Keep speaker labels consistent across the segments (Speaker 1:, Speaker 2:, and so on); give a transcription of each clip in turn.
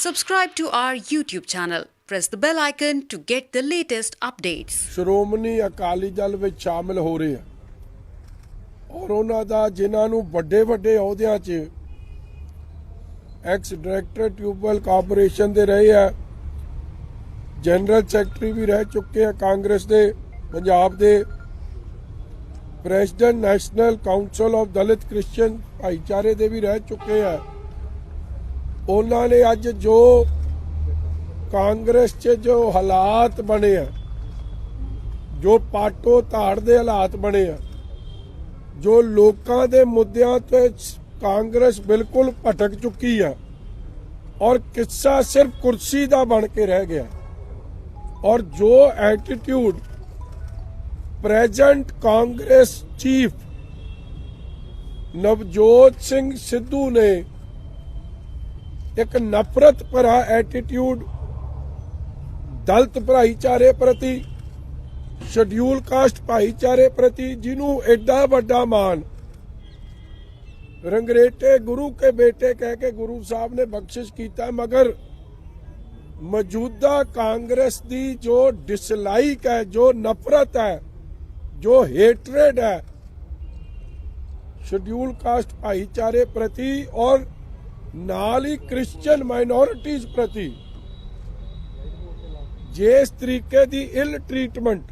Speaker 1: Subscribe to our YouTube channel. Press the bell icon to get the latest updates.
Speaker 2: Shiromani Akali Dal ਵਿੱਚ ਸ਼ਾਮਿਲ ਹੋ ਰਹੇ ਆ ਔਰ ਉਹਨਾਂ ਦਾ ਜਿਨ੍ਹਾਂ ਨੂੰ ਵੱਡੇ ਵੱਡੇ ਅਹੁਦਿਆਂ 'ਚ ਐਕਸ ਡਾਇਰੈਕਟਰ ਟਿਊਬਵੈਲ ਕਾਰਪੋਰੇਸ਼ਨ ਦੇ ਰਹੇ ਆ, ਜਨਰਲ ਸੈਕਟਰੀ ਵੀ ਰਹਿ ਚੁੱਕੇ ਆ ਕਾਂਗਰਸ ਦੇ ਪੰਜਾਬ ਦੇ, president national council of Dalit Christian ਭਾਈਚਾਰੇ ਦੇ ਵੀ ਰਹਿ ਚੁੱਕੇ ਆ। ਉਹਨਾਂ ਨੇ ਅੱਜ ਜੋ ਕਾਂਗਰਸ 'ਚ ਜੋ ਹਾਲਾਤ ਬਣੇ ਆ, ਜੋ ਪਾਟੋ ਧਾੜ ਦੇ ਹਾਲਾਤ ਬਣੇ ਆ, ਜੋ ਲੋਕਾਂ ਦੇ ਮੁੱਦਿਆਂ ਤੇ ਕਾਂਗਰਸ ਬਿਲਕੁਲ ਭਟਕ ਚੁੱਕੀ ਆ ਔਰ ਕਿੱਸਾ ਸਿਰਫ ਕੁਰਸੀ ਦਾ ਬਣ ਕੇ ਰਹਿ ਗਿਆ ਔਰ ਜੋ attitude present Congress chief Navjot Singh Sidhu ਨੇ ਇੱਕ ਨਫ਼ਰਤ ਭਰਾ ਐਟੀਟਿਊਡ ਦਲਿਤ ਭਾਈਚਾਰੇ ਪ੍ਰਤੀ, ਸ਼ਡਿਊਲ ਕਾਸਟ ਭਾਈਚਾਰੇ ਪ੍ਰਤੀ, ਜਿਹਨੂੰ ਐਡਾ ਵੱਡਾ ਮਾਣ ਰੰਗਰੇਟੇ ਗੁਰੂ ਕੇ ਬੇਟੇ ਕਹਿ ਕੇ ਗੁਰੂ ਸਾਹਿਬ ਨੇ ਬਖਸ਼ਿਸ਼ ਕੀਤਾ, ਮਗਰ ਮੌਜੂਦਾ ਕਾਂਗਰਸ ਦੀ ਜੋ ਡਿਸਲਾਈਕ ਹੈ, ਜੋ ਨਫ਼ਰਤ ਹੈ, ਜੋ ਹੇਟਰੇਡ ਹੈ ਸ਼ਡਿਊਲ ਕਾਸਟ ਭਾਈਚਾਰੇ ਪ੍ਰਤੀ ਔਰ ਨਾਲ ਹੀ ਕ੍ਰਿਸਚੀਅਨ ਮਾਈਨੋਰਿਟੀਜ਼ ਪ੍ਰਤੀ, ਜਿਸ ਤਰੀਕੇ ਦੀ ਇਲ ਟ੍ਰੀਟਮੈਂਟ,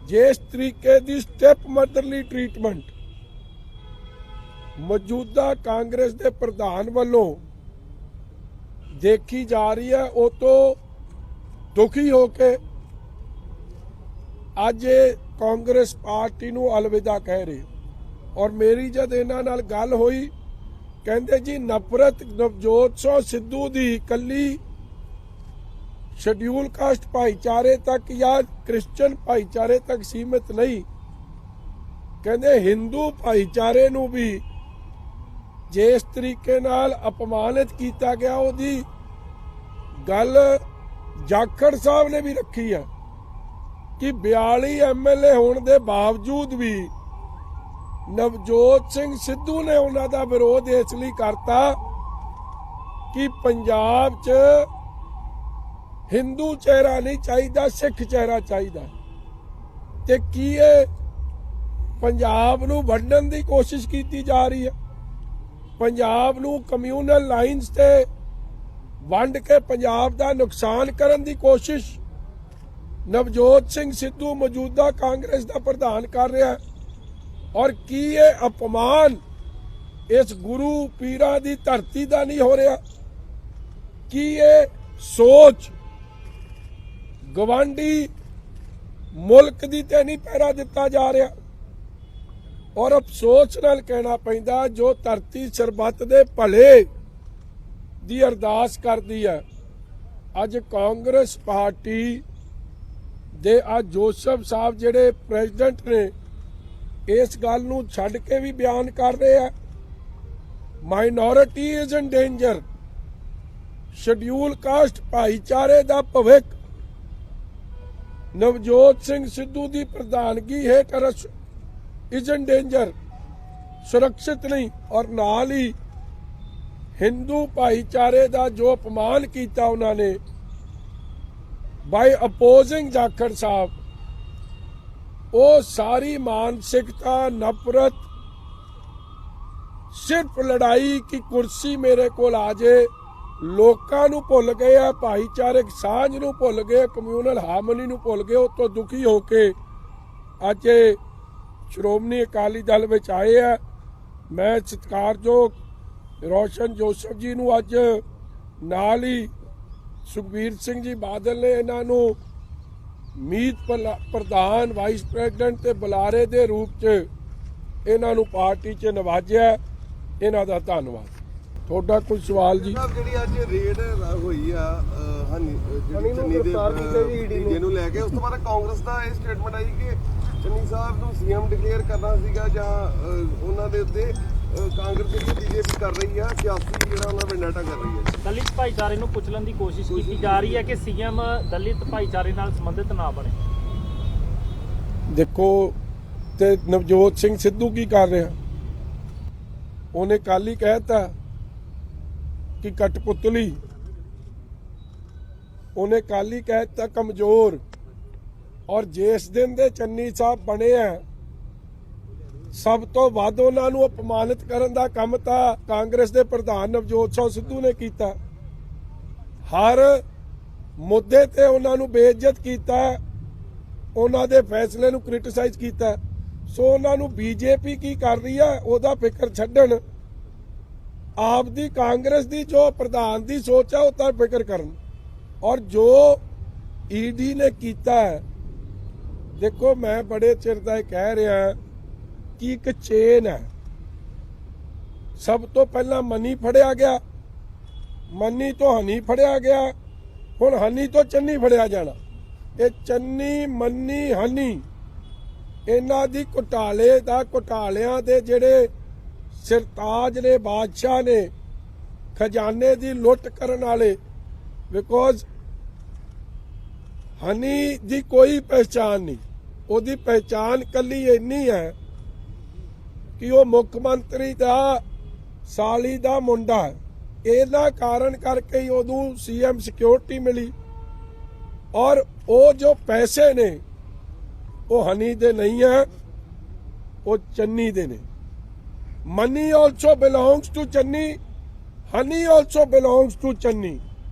Speaker 2: ਜਿਸ ਤਰੀਕੇ ਦੀ ਸਟੈਪ ਮਦਰਲੀ ਟ੍ਰੀਟਮੈਂਟ ਮੌਜੂਦਾ ਕਾਂਗਰਸ ਦੇ ਪ੍ਰਧਾਨ ਵੱਲੋਂ ਦੇਖੀ ਜਾ ਰਹੀ ਹੈ, ਉਹ ਤੋਂ ਦੁਖੀ ਹੋ ਕੇ ਅੱਜ ਕਾਂਗਰਸ ਪਾਰਟੀ ਨੂੰ ਅਲਵਿਦਾ ਕਹਿ ਰਹੇ। ਔਰ ਮੇਰੀ ਜਦ ਇਹਨਾਂ ਨਾਲ ਗੱਲ ਹੋਈ, ਕਹਿੰਦੇ ਜੀ ਨਫ਼ਰਤ ਨਵਜੋਤ ਸਿੰਘ ਸਿੱਧੂ ਦੀ ਕੱਲੀ ਸ਼ਡਿਊਲ ਕਾਸਟ ਭਾਈਚਾਰੇ ਤੱਕ ਜਾਂ ਕ੍ਰਿਸਚੀਅਨ ਭਾਈਚਾਰੇ ਤੱਕ ਸੀਮਿਤ ਨਹੀਂ, ਕਹਿੰਦੇ ਹਿੰਦੂ ਭਾਈਚਾਰੇ ਨੂੰ ਵੀ ਜਿਸ ਤਰੀਕੇ ਨਾਲ ਅਪਮਾਨਿਤ ਕੀਤਾ ਗਿਆ, ਉਹਦੀ ਗੱਲ ਜਾਖੜ ਸਾਹਿਬ ਨੇ ਵੀ ਰੱਖੀ ਹੈ ਕਿ 42 ਐਮਐਲਏ ਹੋਣ ਦੇ ਬਾਵਜੂਦ ਵੀ ਨਵਜੋਤ ਸਿੰਘ ਸਿੱਧੂ ਨੇ ਉਹਨਾਂ ਦਾ ਵਿਰੋਧ ਇਸ ਲਈ ਕਰਤਾ ਕਿ ਪੰਜਾਬ 'ਚ ਹਿੰਦੂ ਚਿਹਰਾ ਨਹੀਂ ਚਾਹੀਦਾ, ਸਿੱਖ ਚਿਹਰਾ ਚਾਹੀਦਾ। ਤੇ ਕੀ ਇਹ ਪੰਜਾਬ ਨੂੰ ਵੰਡਣ ਦੀ ਕੋਸ਼ਿਸ਼ ਕੀਤੀ ਜਾ ਰਹੀ ਹੈ? ਪੰਜਾਬ ਨੂੰ ਕਮਿਊਨਲ ਲਾਈਨਸ ਤੇ ਵੰਡ ਕੇ ਪੰਜਾਬ ਦਾ ਨੁਕਸਾਨ ਕਰਨ ਦੀ ਕੋਸ਼ਿਸ਼ ਨਵਜੋਤ ਸਿੰਘ ਸਿੱਧੂ ਮੌਜੂਦਾ ਕਾਂਗਰਸ ਦਾ ਪ੍ਰਧਾਨ ਕਰ ਰਿਹਾ ਹੈ। ਔਰ ਕੀ ਇਹ ਅਪਮਾਨ ਇਸ ਗੁਰੂ ਪੀਰਾਂ ਦੀ ਧਰਤੀ ਦਾ ਨਹੀਂ ਹੋ ਰਿਹਾ? ਕੀ ਇਹ ਸੋਚ ਗਵਾਂਢੀ ਮੁਲਕ ਦੀ ਤੇ ਨਹੀਂ ਪਹਿਰਾ ਦਿੱਤਾ ਜਾ ਰਿਹਾ? ਔਰ ਅਫਸੋਸ ਨਾਲ ਕਹਿਣਾ ਪੈਂਦਾ, ਜੋ ਧਰਤੀ ਸਰਬੱਤ ਦੇ ਭਲੇ ਦੀ ਅਰਦਾਸ ਕਰਦੀ ਹੈ, ਅੱਜ ਕਾਂਗਰਸ ਪਾਰਟੀ ਦੇ ਜੋਸਫ ਸਾਹਿਬ ਜਿਹੜੇ ਪ੍ਰੈਜ਼ੀਡੈਂਟ ਨੇ ਇਸ ਗੱਲ ਨੂੰ ਛੱਡ ਕੇ ਵੀ ਬਿਆਨ ਕਰ ਰਹੇ ਆ, minority is in danger, schedule caste ਭਾਈਚਾਰੇ ਦਾ ਭਵਿੱਖ ਨਵਜੋਤ ਸਿੰਘ ਸਿੱਧੂ ਦੀ ਪ੍ਰਧਾਨਗੀ ਹੇਠ ਇਜ਼ ਇਨ ਡੇਂਜਰ, ਸੁਰੱਖਿਅਤ ਨਹੀਂ। ਔਰ ਨਾਲ ਹੀ ਹਿੰਦੂ ਭਾਈਚਾਰੇ ਦਾ ਜੋ ਅਪਮਾਨ ਕੀਤਾ ਉਹਨਾਂ ਨੇ ਬਾਈ ਅਪੋਜ਼ਿੰਗ ਜਾਖੜ ਸਾਹਿਬ, ਉਹ ਸਾਰੀ ਮਾਨਸਿਕਤਾ ਨਫ਼ਰਤ, ਸਿਰਫ ਲੜਾਈ ਕਿ ਕੁਰਸੀ ਮੇਰੇ ਕੋਲ ਆ ਜੇ, ਲੋਕਾਂ ਨੂੰ ਭੁੱਲ ਗਏ ਆ, ਭਾਈਚਾਰਕ ਸਾਂਝ ਨੂੰ ਭੁੱਲ ਗਏ, ਕਮਿਊਨਲ ਹਾਰਮਨੀ ਨੂੰ ਭੁੱਲ ਗਏ। ਉਹ ਤੋਂ ਦੁਖੀ ਹੋ ਕੇ ਅੱਜ ਸ਼੍ਰੋਮਣੀ ਅਕਾਲੀ ਦਲ ਵਿੱਚ ਆਏ ਆ। ਮੈਂ ਸਤਿਕਾਰਯੋਗ ਰੋਸ਼ਨ ਜੋਸਫ ਜੀ ਨੂੰ ਅੱਜ ਨਾਲ ਹੀ ਸੁਖਬੀਰ ਸਿੰਘ ਜੀ ਬਾਦਲ ਨੇ ਇਹਨਾਂ ਨੂੰ ਮੀਤ ਪ੍ਰਧਾਨ, ਵਾਈਸ ਪ੍ਰੈਜ਼ੀਡੈਂਟ ਤੇ ਬੁਲਾਰੇ ਦੇ ਰੂਪ 'ਚ ਇਹਨਾਂ ਨੂੰ ਪਾਰਟੀ 'ਚ ਨਵਾਜਿਆ। ਇਹਨਾਂ ਦਾ ਧੰਨਵਾਦ। ਤੁਹਾਡਾ ਕੋਈ ਸਵਾਲ ਜੀ?
Speaker 3: ਜਿਹੜੀ ਅੱਜ ਰੇਡ ਹੋਈ ਆ ਜਿਹੜੀ ਚੰਨੀ ਦੇ ਜਿਹਨੂੰ ਲੈ ਕੇ, ਉਸ ਤੋਂ ਬਾਅਦ ਕਾਂਗਰਸ ਦਾ ਇਹ ਸਟੇਟਮੈਂਟ ਆਈ ਕਿ ਚੰਨੀ ਸਾਹਿਬ ਨੂੰ ਸੀਐਮ ਡਿਕਲੇਅਰ ਕਰਨਾ ਸੀਗਾ ਜਾਂ ਉਹਨਾਂ ਦੇ ਉੱਤੇ ਕਾਂਗਰਸ ਜਿਹੜੀ ਬੀਜੇਪੀ ਕਰ ਰਹੀ ਆ ਸਿਆਸੀ ਜਿਹੜਾ ਉਹਨਾਂ ਵੈਂਡਾਟਾ ਕਰ ਰਹੀ ਹੈ।
Speaker 4: ਦਲਿਤ ਭਾਈਚਾਰੇ ਨੂੰ ਕੁਚਲਣ ਦੀ ਕੋਸ਼ਿਸ਼ ਕੀਤੀ ਜਾ ਰਹੀ ਹੈ ਕਿ ਸੀਐਮ ਦਲਿਤ ਭਾਈਚਾਰੇ ਨਾਲ ਸੰਬੰਧਿਤ ਨਾ ਬਣੇ।
Speaker 2: ਦੇਖੋ, ਤੇ ਨਵਜੋਤ ਸਿੰਘ ਸਿੱਧੂ ਕੀ ਕਰ ਰਿਹਾ? ਉਹਨੇ ਕੱਲ ਹੀ ਕਹਿਤਾ कि कठपुतली, उन्हें काली कह दिता कमजोर। और जिस दिन दे चन्नी साहब बने हैं, सब तो ਵੱਧ ਉਹਨਾਂ ਨੂੰ ਅਪਮਾਨਿਤ ਕਰਨ ਦਾ ਕੰਮ ਤਾਂ ਕਾਂਗਰਸ ਦੇ ਪ੍ਰਧਾਨ ਨਵਜੋਤ ਸਿੰਘ ਸਿੱਧੂ ਨੇ ਕੀਤਾ। ਹਰ ਮੁੱਦੇ ਤੇ ਉਹਨਾਂ ਨੂੰ ਬੇਇੱਜ਼ਤ ਕੀਤਾ, ਉਹਨਾਂ ਦੇ ਫੈਸਲੇ ਨੂੰ ਕ੍ਰਿਟਿਸਾਈਜ਼ ਕੀਤਾ। ਸੋ ਉਹਨਾਂ ਨੂੰ ਬੀਜੇਪੀ ਕੀ ਕਰ ਰਹੀ ਹੈ ਉਹਦਾ ਫਿਕਰ ਛੱਡਣ, ਆਪ ਦੀ ਕਾਂਗਰਸ ਦੀ ਜੋ ਪ੍ਰਧਾਨ ਦੀ ਸੋਚ ਹੈ ਉਹ ਤਾਂ ਫਿਕਰ ਕਰਨ। ਔਰ ਜੋ ਈਡੀ ਨੇ ਕੀਤਾ ਹੈ, ਦੇਖੋ ਮੈਂ ਬੜੇ ਚਿਰ ਦਾ ਕਹਿ ਰਿਹਾ ਕਿ ਇੱਕ ਚੇਨ ਹੈ। ਸਭ ਤੋਂ ਪਹਿਲਾਂ ਮਨੀ ਫੜਿਆ ਗਿਆ, ਮਨੀ ਤੋਂ ਹਨੀ ਫੜਿਆ ਗਿਆ, ਹੁਣ ਹਨੀ ਤੋਂ ਚੰਨੀ ਫੜਿਆ ਜਾਣਾ। ਇਹ ਚੰਨੀ ਮਨੀ ਹਨੀ ਇਹਨਾਂ ਦੀ ਘੁਟਾਲਿਆਂ ਦੇ ਜਿਹੜੇ ਸਿਰਤਾਜ ਨੇ, ਬਾਦਸ਼ਾਹ ਨੇ, ਖਜ਼ਾਨੇ ਦੀ ਲੁੱਟ ਕਰਨ ਵਾਲੇ। ਬਿਕੋਜ਼ ਹਨੀ ਦੀ ਕੋਈ ਪਹਿਚਾਨ ਨਹੀਂ, ਉਹਦੀ ਪਹਿਚਾਨ ਕੱਲੀ ਇੰਨੀ ਹੈ ਕਿ ਉਹ ਮੁੱਖ ਮੰਤਰੀ ਦਾ ਸਾਲੀ ਦਾ ਮੁੰਡਾ ਹੈ। ਇਹਨਾਂ ਕਾਰਨ ਕਰਕੇ ਹੀ ਉਹਨੂੰ ਸੀਐਮ ਸਿਕਿਉਰਿਟੀ ਮਿਲੀ। ਔਰ ਉਹ ਜੋ ਪੈਸੇ ਨੇ ਉਹ ਹਨੀ ਦੇ ਨਹੀਂ ਹੈ, ਉਹ ਚੰਨੀ ਦੇ ਨੇ। Money also belongs to Channi, honey also belongs to Channi.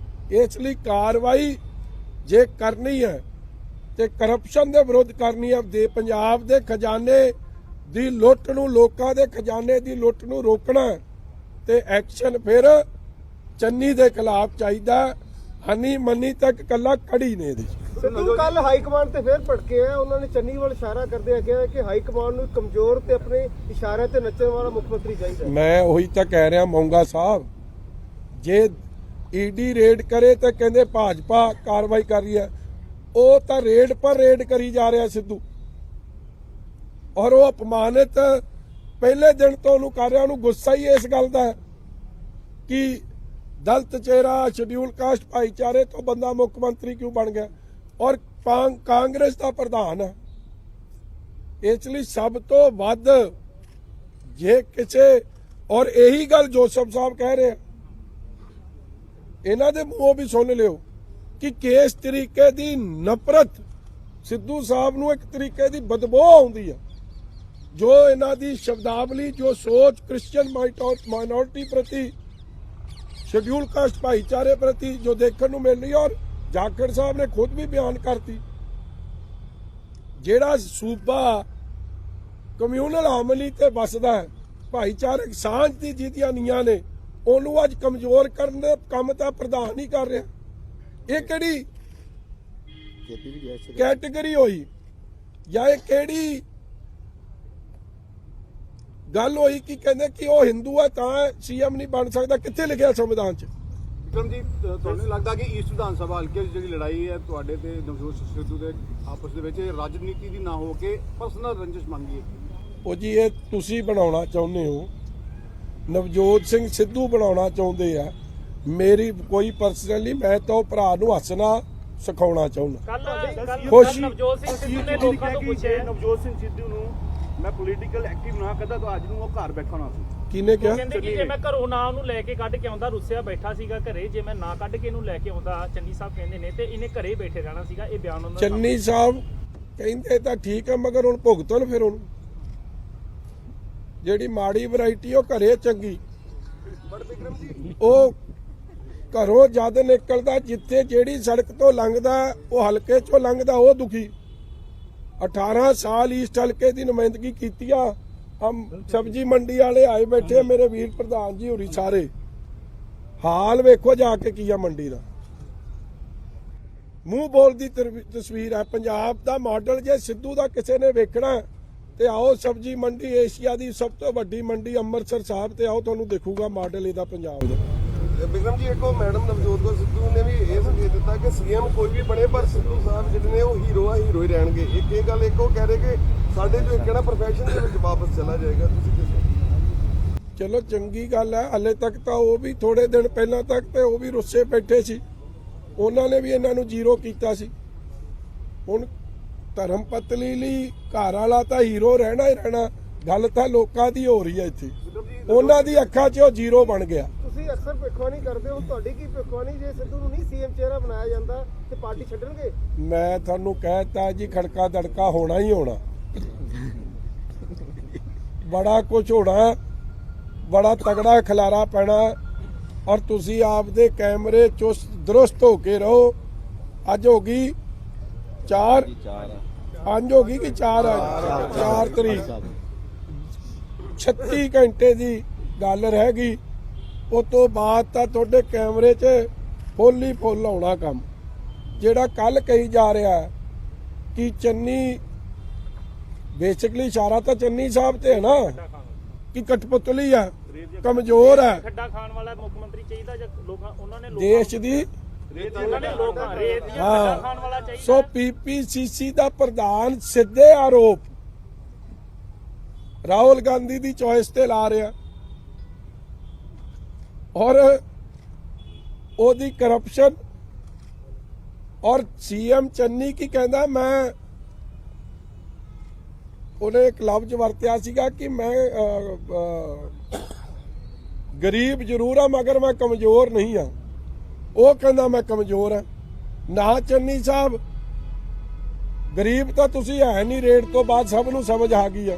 Speaker 2: ਇਸ ਲਈ ਕਾਰਵਾਈ ਜੇ ਕਰਨੀ ਹੈ ਤੇ ਕਰਪਸ਼ਨ ਦੇ ਵਿਰੁੱਧ ਕਰਨੀ ਹੈ, ਦੇ ਪੰਜਾਬ ਦੇ ਖਜ਼ਾਨੇ ਦੀ ਲੁੱਟ ਨੂੰ, ਲੋਕਾਂ ਦੇ ਖਜ਼ਾਨੇ ਦੀ ਲੁੱਟ ਨੂੰ ਰੋਕਣਾ ਤੇ ਐਕਸ਼ਨ ਫਿਰ ਚੰਨੀ ਦੇ ਖਿਲਾਫ ਚਾਹੀਦਾ। ਹਨੀ ਮਨੀ ਤੱਕ ਕੱਲਾ ਕੜੀ ਨੇ ਇਹਦੇ
Speaker 5: ਸਿੱਧੂ ਕੱਲ ਹਾਈ ਕਮਾਂਡ ਤੇ ਫੇਰ ਭੜਕੇ ਆ। ਉਹਨਾਂ ਨੇ ਚੰਨੀ ਵੱਲ ਇਸ਼ਾਰਾ ਕਰਦੇ ਆ ਕਿਹਾ ਕਿ ਹਾਈ ਕਮਾਂਡ ਨੂੰ ਕਮਜ਼ੋਰ ਤੇ ਆਪਣੇ ਇਸ਼ਾਰਿਆਂ ਤੇ ਨੱਚਣ ਵਾਲਾ ਮੁੱਖ ਮੰਤਰੀ ਚਾਹੀਦਾ।
Speaker 2: ਮੈਂ ਉਹੀ ਤਾਂ ਕਹਿ ਰਿਹਾ ਮੋਂਗਾ ਸਾਹਿਬ, ਜੇ ਈਡੀ ਰੇਡ ਕਰੇ ਤਾਂ ਕਹਿੰਦੇ ਭਾਜਪਾ ਕਾਰਵਾਈ ਕਰ ਰਹੀ ਹੈ। ਉਹ ਤਾਂ ਰੇਡ ਪਰ ਰੇਡ ਕਰੀ ਜਾ ਰਿਹਾ ਸਿੱਧੂ। ਔਰ ਉਹ ਅਪਮਾਨਿਤ ਪਹਿਲੇ ਦਿਨ ਤੋਂ ਉਹਨੂੰ ਕਰ ਰਿਹਾ। ਉਹਨੂੰ ਗੁੱਸਾ ਹੀ ਇਸ ਗੱਲ ਦਾ ਕਿ ਦਲਿਤ ਚਿਹਰਾ, ਸ਼ਡਿਊਲ ਕਾਸਟ ਭਾਈਚਾਰੇ ਤੋਂ ਬੰਦਾ ਮੁੱਖ ਮੰਤਰੀ ਕਿਉਂ ਬਣ ਗਿਆ। ਔਰ ਕਾਂਗਰਸ ਦਾ ਪ੍ਰਧਾਨ ਹੈ। ਇਸ ਲਈ ਸਭ ਤੋਂ ਵੱਧ ਜੇ ਕਿਸੇ, ਔਰ ਇਹੀ ਗੱਲ ਜੋਸਫ ਸਾਹਿਬ ਕਹਿ ਰਹੇ, ਇਹਨਾਂ ਦੇ ਮੂੰਹੋਂ ਵੀ ਸੁਣ ਲਿਓ ਕਿ ਕਿਸ ਤਰੀਕੇ ਦੀ ਨਫ਼ਰਤ ਸਿੱਧੂ ਸਾਹਿਬ ਨੂੰ, ਇੱਕ ਤਰੀਕੇ ਦੀ ਬਦਬੂ ਆਉਂਦੀ ਹੈ। ਜੋ ਇਹਨਾਂ ਦੀ ਸ਼ਬਦਾਵਲੀ, ਜੋ ਸੋਚ ਕ੍ਰਿਸਚੀਅਨ ਮਾਈਨੋਰਿਟੀ ਪ੍ਰਤੀ, ਸ਼ਡਿਊਲ ਕਾਸਟ ਭਾਈਚਾਰੇ ਪ੍ਰਤੀ ਜੋ ਦੇਖਣ ਨੂੰ ਮਿਲ ਰਹੀ ਹੈ। ਔਰ ਜਾਖੜ ਸਾਹਿਬ ਨੇ ਖੁਦ ਵੀ ਬਿਆਨ ਕਰਤੀ, ਜਿਹੜਾ ਸੂਬਾ ਕਮਿਊਨਲ ਹਾਰਮਨੀ ਤੇ ਵਸਦਾ ਹੈ, ਭਾਈਚਾਰਕ ਸਾਂਝ ਦੀ ਜਿਹਦੀਆਂ ਨੀਆਂ ਨੇ, ਉਹਨੂੰ ਅੱਜ ਕਮਜ਼ੋਰ ਕਰਨ ਦਾ ਕੰਮ ਤਾਂ ਪ੍ਰਧਾਨ ਹੀ ਕਰ ਰਿਹਾ। ਇਹ ਕਿਹੜੀ ਕੈਟੇਗਰੀ ਹੋਈ ਜਾਂ ਇਹ ਕਿਹੜੀ ਗੱਲ ਹੋਈ ਕਿ ਕਹਿੰਦੇ ਕਿ ਉਹ ਹਿੰਦੂ ਹੈ ਤਾਂ ਸੀਐਮ ਨਹੀਂ ਬਣ ਸਕਦਾ? ਕਿੱਥੇ ਲਿਖਿਆ ਸੰਵਿਧਾਨ 'ਚ?
Speaker 6: ਵਿਕਰਮ ਜੀ, ਤੁਹਾਨੂੰ ਲੱਗਦਾ ਕਿ ਈਸਟ ਵਿਧਾਨ ਸਭਾ ਹਲਕੇ 'ਚ ਜਿਹੜੀ ਲੜਾਈ ਹੈ ਤੁਹਾਡੇ ਤੇ ਨਵਜੋਤ ਸਿੰਘ ਸਿੱਧੂ ਦੇ ਆਪਸ ਦੇ ਵਿੱਚ, ਇਹ ਰਾਜਨੀਤੀ ਦੀ ਨਾ ਹੋ ਕੇ ਪਰਸਨਲ ਰੰਜਿਸ਼ ਮੰਗੀ ਹੈ?
Speaker 2: ਉਹ ਜੀ ਇਹ ਤੁਸੀਂ ਬਣਾਉਣਾ ਚਾਹੁੰਦੇ ਹੋ, ਨਵਜੋਤ ਸਿੰਘ ਸਿੱਧੂ ਬਣਾਉਣਾ ਚਾਹੁੰਦੇ ਆ। ਮੇਰੀ ਕੋਈ ਪਰਸਨਲੀ, ਮੈਂ ਤਾਂ ਉਹ ਭਰਾ ਨੂੰ ਹੱਸਣਾ ਸਿਖਾਉਣਾ ਚਾਹੁੰਦਾ।
Speaker 4: ਕੱਲ ਨਵਜੋਤ ਸਿੰਘ ਸਿੱਧੂ ਨੇ ਲੋਕਾਂ ਤੋਂ ਪੁੱਛਿਆ,
Speaker 6: ਨਵਜੋਤ ਸਿੰਘ ਸਿੱਧੂ ਨੂੰ ਮੈਂ ਪੋਲੀਟੀਕਲ ਐਕਟਿਵ ਨਾ ਕਰਦਾ ਤਾਂ ਅੱਜ ਨੂੰ ਉਹ ਘਰ ਬੈਠਾ ਹੋਣਾ ਸੀ।
Speaker 2: ਕਿਹਨੇ ਕਿਹਾ?
Speaker 4: ਕਹਿੰਦੇ ਕਿ ਜੇ ਮੈਂ ਘਰੋਂ ਨਾ ਉਹਨੂੰ ਲੈ ਕੇ ਕੱਢ ਕੇ ਆਉਂਦਾ, ਰੁੱਸਿਆ ਬੈਠਾ ਸੀਗਾ ਘਰੇ, ਜੇ ਮੈਂ ਨਾ ਕੱਢ ਕੇ ਇਹਨੂੰ ਲੈ ਕੇ ਆਉਂਦਾ, ਚੰਨੀ ਸਾਹਿਬ ਕਹਿੰਦੇ ਨੇ, ਤੇ ਇਹਨੇ ਘਰੇ ਬੈਠੇ ਰਹਿਣਾ ਸੀਗਾ। ਇਹ ਬਿਆਨ ਉਹਨਾਂ ਦਾ।
Speaker 2: ਚੰਨੀ ਸਾਹਿਬ ਕਹਿੰਦੇ ਤਾਂ ਠੀਕ ਹੈ, ਮਗਰ ਹੁਣ ਭੁਗਤਣ ਫਿਰ ਉਹਨੂੰ। ਜਿਹੜੀ ਮਾੜੀ ਵੈਰਾਈਟੀ ਉਹ ਘਰੇ ਚੰਗੀ। ਉਹ ਘਰੋਂ ਜਦ ਨਿਕਲਦਾ, ਜਿੱਥੇ ਜਿਹੜੀ ਸੜਕ ਤੋਂ ਲੰਘਦਾ ਉਹ ਹਲਕੇ ਚੋਂ ਲੰਘਦਾ ਉਹ ਦੁਖੀ। 18 ਸਾਲ ਈਸਟ ਹਲਕੇ ਦੀ ਨੁਮਾਇੰਦਗੀ ਕੀਤੀ ਆ। ਹਮ ਸਬਜੀ ਮੰਡੀ ਵਾਲੇ ਆਏ ਬੈਠੇ, ਮੇਰੇ ਵੀਰ ਪ੍ਰਧਾਨ ਜੀ ਹੋਰੀ ਸਾਰੇ। ਹਾਲ ਵੇਖੋ ਜਾ ਕੇ ਕੀ ਆ ਮੰਡੀ ਦਾ। ਮੂੰਹ ਬੋਲ ਦੀ ਤਸਵੀਰ ਹੈ ਪੰਜਾਬ ਦਾ ਮਾਡਲ। ਜੇ ਸਿੱਧੂ ਦਾ ਕਿਸੇ ਨੇ ਵੇਖਣਾ ਤੇ ਆਓ ਸਬਜੀ ਮੰਡੀ, ਏਸ਼ੀਆ ਦੀ ਸਭ ਤੋਂ ਵੱਡੀ ਮੰਡੀ ਅੰਮ੍ਰਿਤਸਰ ਸਾਹਿਬ ਤੇ ਆਓ, ਤੁਹਾਨੂੰ ਦਿਖੂਗਾ ਮਾਡਲ ਇਹਦਾ ਪੰਜਾਬ ਦਾ।
Speaker 3: ਬਿਕਰਮ ਜੀ, ਇੱਕ ਉਹ ਮੈਡਮ ਨਵਜੋਤ ਕੌਰ ਸਿੱਧੂ ਨੇ ਵੀ ਇਹ ਸੰਕੇਤ ਦਿੱਤਾ ਕਿ ਸੀਐਮ ਕੋਈ ਵੀ ਬਣੇ ਪਰ ਸਿੱਧੂ ਸਾਹਿਬ ਜਿਹੜੇ ਨੇ ਉਹ ਹੀਰੋ ਹੀ ਰਹਿਣਗੇ। ਇਹ ਗੱਲ ਇੱਕ ਉਹ ਕਹਿ ਰਹੇ ਕਿ ਸਾਡੇ ਜੋ ਕਿਹੜਾ ਪ੍ਰੋਫੈਸ਼ਨ ਦੇ ਵਿੱਚ ਵਾਪਸ ਚਲਾ ਜਾਏਗਾ। ਤੁਸੀਂ ਕਿਸ?
Speaker 2: ਚਲੋ ਚੰਗੀ ਗੱਲ ਹੈ। ਹਲੇ ਤੱਕ ਤਾਂ ਉਹ ਵੀ ਥੋੜੇ ਦਿਨ ਪਹਿਲਾਂ ਤੱਕ ਤੇ ਉਹ ਵੀ ਰੁੱਸੇ ਬੈਠੇ ਸੀ, ਉਹਨਾਂ ਨੇ ਵੀ ਇਹਨਾਂ ਨੂੰ ਜ਼ੀਰੋ ਕੀਤਾ ਸੀ। ਹੁਣ ਧਰਮ ਪਤਨੀ ਲਈ ਘਰ ਵਾਲਾ ਤਾਂ ਹੀਰੋ ਰਹਿਣਾ ਹੀ ਰਹਿਣਾ। ਗੱਲ ਤਾਂ ਲੋਕਾਂ ਦੀ ਹੋ ਰਹੀ ਹੈ ਇੱਥੇ, ਉਹਨਾਂ ਦੀ ਅੱਖਾਂ 'ਚ ਉਹ ਜ਼ੀਰੋ ਬਣ ਗਿਆ।
Speaker 5: ਤੁਸੀਂ ਅਕਸਰ ਭਿੱਖਵਾਨੀ ਕਰਦੇ ਹੋ, ਤੁਹਾਡੀ ਕੀ ਭਿੱਖਵਾਨੀ ਜੇ ਸਿੱਧੂ ਨੂੰ ਨਹੀਂ ਸੀਐਮ ਚਿਹਰਾ ਬਣਾਇਆ ਜਾਂਦਾ ਤੇ ਪਾਰਟੀ ਛੱਡਣਗੇ?
Speaker 2: ਮੈਂ ਤੁਹਾਨੂੰ ਕਹਿਤਾ ਜੀ, ਖੜਕਾ ਦੜਕਾ ਹੋਣਾ ਹੀ ਹੋਣਾ, ਬੜਾ ਕੁਝ ਹੋਣਾ, ਬੜਾ ਤਗੜਾ ਖਿਲਾਰਾ ਪੈਣਾ। ਔਰ ਤੁਸੀਂ ਆਪਦੇ ਕੈਮਰੇ ਚੁਸਤ ਦਰੁਸਤ ਹੋ ਕੇ ਰਹੋ। ਅੱਜ ਹੋ ਗਈ 4 5 ਹੋ ਗਈ ਕਿ 4 ਤਰੀਕ, 36 ਘੰਟੇ ਦੀ ਗੱਲ ਰਹਿ ਗਈ। ਉਸ ਤੋਂ ਬਾਅਦ ਤਾਂ ਤੁਹਾਡੇ ਕੈਮਰੇ 'ਚ ਫੁੱਲ ਹੀ ਫੁੱਲ ਆਉਣਾ ਕੰਮ। ਜਿਹੜਾ ਕੱਲ ਕਹੀ ਜਾ ਰਿਹਾ ਕਿ ਚੰਨੀ, ਬੇਸਿਕਲੀ ਇਸ਼ਾਰਾ ਤਾਂ ਚੰਨੀ ਸਾਹਿਬ ਤੇ ਹੈ ਨਾ ਕਿ ਕਠਪੁਤਲੀ ਆ, ਕਮਜ਼ੋਰ ਹੈ
Speaker 4: ਖੱਡਾ ਖਾਣ ਵਾਲਾ ਮੁੱਖ ਮੰਤਰੀ ਚਾਹੀਦਾ ਜਾਂ ਲੋਕਾਂ ਉਹਨਾਂ ਨੇ
Speaker 2: ਦੇਸ਼ ਦੀ।
Speaker 4: ਉਹਨਾਂ ਨੇ ਲੋਕਾਂ ਰੇਤ ਦੀਆਂ
Speaker 2: ਹਾਂ।
Speaker 4: ਖੱਡਾ ਖਾਣ ਵਾਲਾ ਚਾਹੀਦਾ।
Speaker 2: ਸੋ ਪੀਪੀਸੀਸੀ ਦਾ ਪ੍ਰਧਾਨ ਸਿੱਧੇ ਆਰੋਪ ਰਾਹੁਲ ਗਾਂਧੀ ਦੀ ਚੋਇਸ ਤੇ ਲਾ ਰਿਹਾ ਔਰ ਉਹਦੀ ਕਰਪਸ਼ਨ। ਔਰ ਸੀਐਮ ਚੰਨੀ ਕੀ ਕਹਿੰਦਾ, ਮੈਂ ਉਹਨੇ ਇੱਕ ਲਫ਼ਜ਼ ਵਰਤਿਆ ਸੀਗਾ ਕਿ ਮੈਂ ਗਰੀਬ ਜ਼ਰੂਰ ਆ ਮਗਰ ਮੈਂ ਕਮਜ਼ੋਰ ਨਹੀਂ ਆ। ਉਹ ਕਹਿੰਦਾ ਮੈਂ ਕਮਜ਼ੋਰ ਆ। ਨਾ ਚੰਨੀ ਸਾਹਿਬ, ਗਰੀਬ ਤਾਂ ਤੁਸੀਂ ਹੈ ਨਹੀਂ, ਰੇਡ ਤੋਂ ਬਾਅਦ ਸਭ ਨੂੰ ਸਮਝ ਆ ਗਈ ਆ।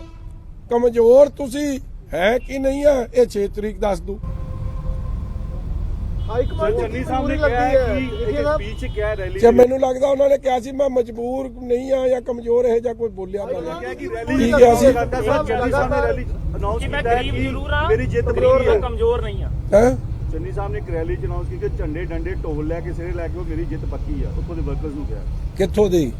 Speaker 2: ਕਮਜ਼ੋਰ ਤੁਸੀਂ ਹੈ ਕਿ ਨਹੀਂ ਆ, ਇਹ 6 ਤਰੀਕ ਦੱਸ ਦੂ।
Speaker 5: ਹਾਈ ਕਮਾਂਡ
Speaker 6: ਚੰਨੀ ਸਾਹਿਬ ਨੇ ਕਿਹਾ ਕਿ ਪੀਛੇ ਕਿਹਾ ਰੈਲੀ
Speaker 2: ਜੇ ਮੈਨੂੰ ਲੱਗਦਾ ਉਹਨਾਂ ਨੇ ਕਿਹਾ ਸੀ ਮੈਂ ਮਜਬੂਰ ਨਹੀਂ ਆ ਜਾਂ ਕਮਜ਼ੋਰ ਇਹ ਜਾਂ ਕੋਈ ਬੋਲਿਆ ਬੋਲਿਆ
Speaker 6: ਕਿ
Speaker 2: ਕੀ
Speaker 6: ਰੈਲੀ
Speaker 2: ਕਿਹਾ ਸੀ?
Speaker 6: ਚੰਨੀ ਸਾਹਿਬ ਨੇ ਰੈਲੀ ਅਨਾਉਂਸ
Speaker 4: ਕਿ ਮੈਂ
Speaker 6: ਕੀਤਾ
Speaker 4: ਗਰੀਬ ਜ਼ਰੂਰ ਆ,
Speaker 6: ਮੇਰੀ ਜਿੱਤ
Speaker 4: ਗਰੀਬ
Speaker 6: ਪੱਕੀ ਹੈ।
Speaker 4: ਕਮਜ਼ੋਰ ਨਹੀਂ ਆ।
Speaker 2: ਹੈਂ?
Speaker 6: ਚੰਨੀ ਸਾਹਿਬ ਨੇ ਇੱਕ ਰੈਲੀ ਚ ਅਨਾਉਂਸ ਕੀਤੀ, ਝੰਡੇ ਡੰਡੇ ਢੋਲ ਲੈ ਕੇ ਸਿਰੇ ਲੈ ਕੇ ਉਹ ਮੇਰੀ ਜਿੱਤ ਪੱਕੀ ਆ। ਉੱਥੋਂ ਦੇ ਵਰਕਰਸ ਨੂੰ ਕਿਹਾ,
Speaker 2: ਕਿੱਥੋਂ ਦੀ?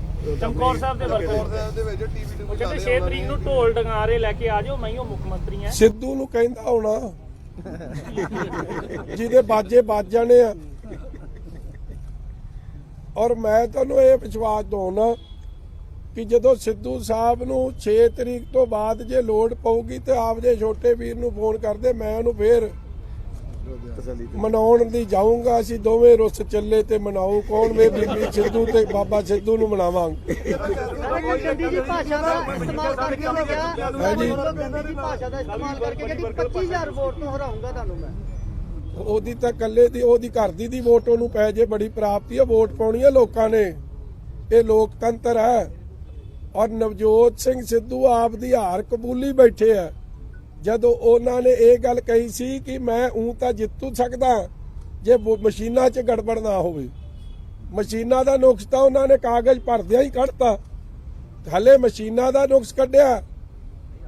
Speaker 4: ਚਮਕੌਰ ਸਾਹਿਬ ਦੇ ਵਰਕਰ
Speaker 3: ਸਾਹਿਬ ਦੇ ਵਿੱਚ ਟੀਵੀ ਟੂ
Speaker 4: ਕਹਿੰਦੇ 6 ਤਰੀਕ ਨੂੰ ਢੋਲ ਡੰਗਾਰੇ ਲੈ ਕੇ ਆ ਜਾਓ, ਮੈਂ ਹੀ ਉਹ ਮੁੱਖ ਮੰਤਰੀ ਆ।
Speaker 2: ਸਿੱਧੂ ਨੂੰ ਕਹਿੰਦਾ ਹੋਣਾ ਜਿਹਦੇ ਬਾਜੇ ਵੱਜ ਜਾਣੇ ਆ। ਔਰ ਮੈਂ ਤੁਹਾਨੂੰ ਇਹ ਵਿਸ਼ਵਾਸ ਦਵਾਉਣਾ ਕਿ ਜਦੋਂ ਸਿੱਧੂ ਸਾਹਿਬ ਨੂੰ 6 ਤਰੀਕ ਤੋਂ ਬਾਅਦ ਜੇ ਲੋੜ ਪਊਗੀ ਤੇ ਆਪਦੇ ਛੋਟੇ ਵੀਰ ਨੂੰ ਫੋਨ ਕਰਦੇ, ਮੈਂ ਉਹਨੂੰ ਫੇਰ ਮਨਾਉਣ ਦੀ ਜਾਊਂਗਾ। ਅਸੀਂ ਦੋਵੇਂ ਰੁੱਸ ਚੱਲੇ ਤੇ ਮਨਾਉ ਕੌਣ? ਵੇ ਬੀਬੀ ਸਿੱਧੂ ਤੇ ਬਾਬਾ ਸਿੱਧੂ ਨੂੰ ਮਨਾਵਾਂਗੇ।
Speaker 5: ਗੰਦੀ ਜੀ ਭਾਸ਼ਾ ਦਾ ਇਸਤੇਮਾਲ ਕਰਕੇ ਉਹਨੇ ਕਿਹਾ,
Speaker 2: ਹਾਂਜੀ।
Speaker 5: ਗੰਦੀ ਜੀ ਭਾਸ਼ਾ ਦਾ ਇਸਤੇਮਾਲ ਕਰਕੇ ਕਿ 25000 ਵੋਟ ਤੋਂ ਹਰਾਉਂਗਾ ਤੁਹਾਨੂੰ ਮੈਂ।
Speaker 2: ਉਹਦੀ ਤਾਂ ਇਕੱਲੇ ਦੀ, ਉਹਦੀ ਘਰ ਦੀ ਵੋਟ ਉਹਨੂੰ ਪੈ ਜੇ ਬੜੀ ਪ੍ਰਾਪਤੀ ਹੈ। ਵੋਟ ਪਾਉਣੀ ਹੈ ਲੋਕਾਂ ਨੇ, ਇਹ ਲੋਕਤੰਤਰ ਹੈ। ਔਰ ਨਵਜੋਤ ਸਿੰਘ ਸਿੱਧੂ ਆਪ ਦੀ ਹਾਰ ਕਬੂਲੀ ਬੈਠੇ ਆ। ਜਦੋਂ ਉਹਨਾਂ ਨੇ ਇਹ ਗੱਲ ਕਹੀ ਸੀ ਕਿ ਮੈਂ ਤਾਂ ਜਿੱਤੂ ਸਕਦਾ ਜੇ ਮਸ਼ੀਨਾਂ 'ਚ ਗੜਬੜ ਨਾ ਹੋਵੇ। ਮਸ਼ੀਨਾਂ ਦਾ ਨੁਕਸ ਤਾਂ ਉਹਨਾਂ ਨੇ ਕਾਗਜ਼ ਭਰਦਿਆਂ ਹੀ ਕੱਢਤਾ। ਹਲੇ ਮਸ਼ੀਨਾਂ ਦਾ ਨੁਕਸ ਕੱਢਿਆ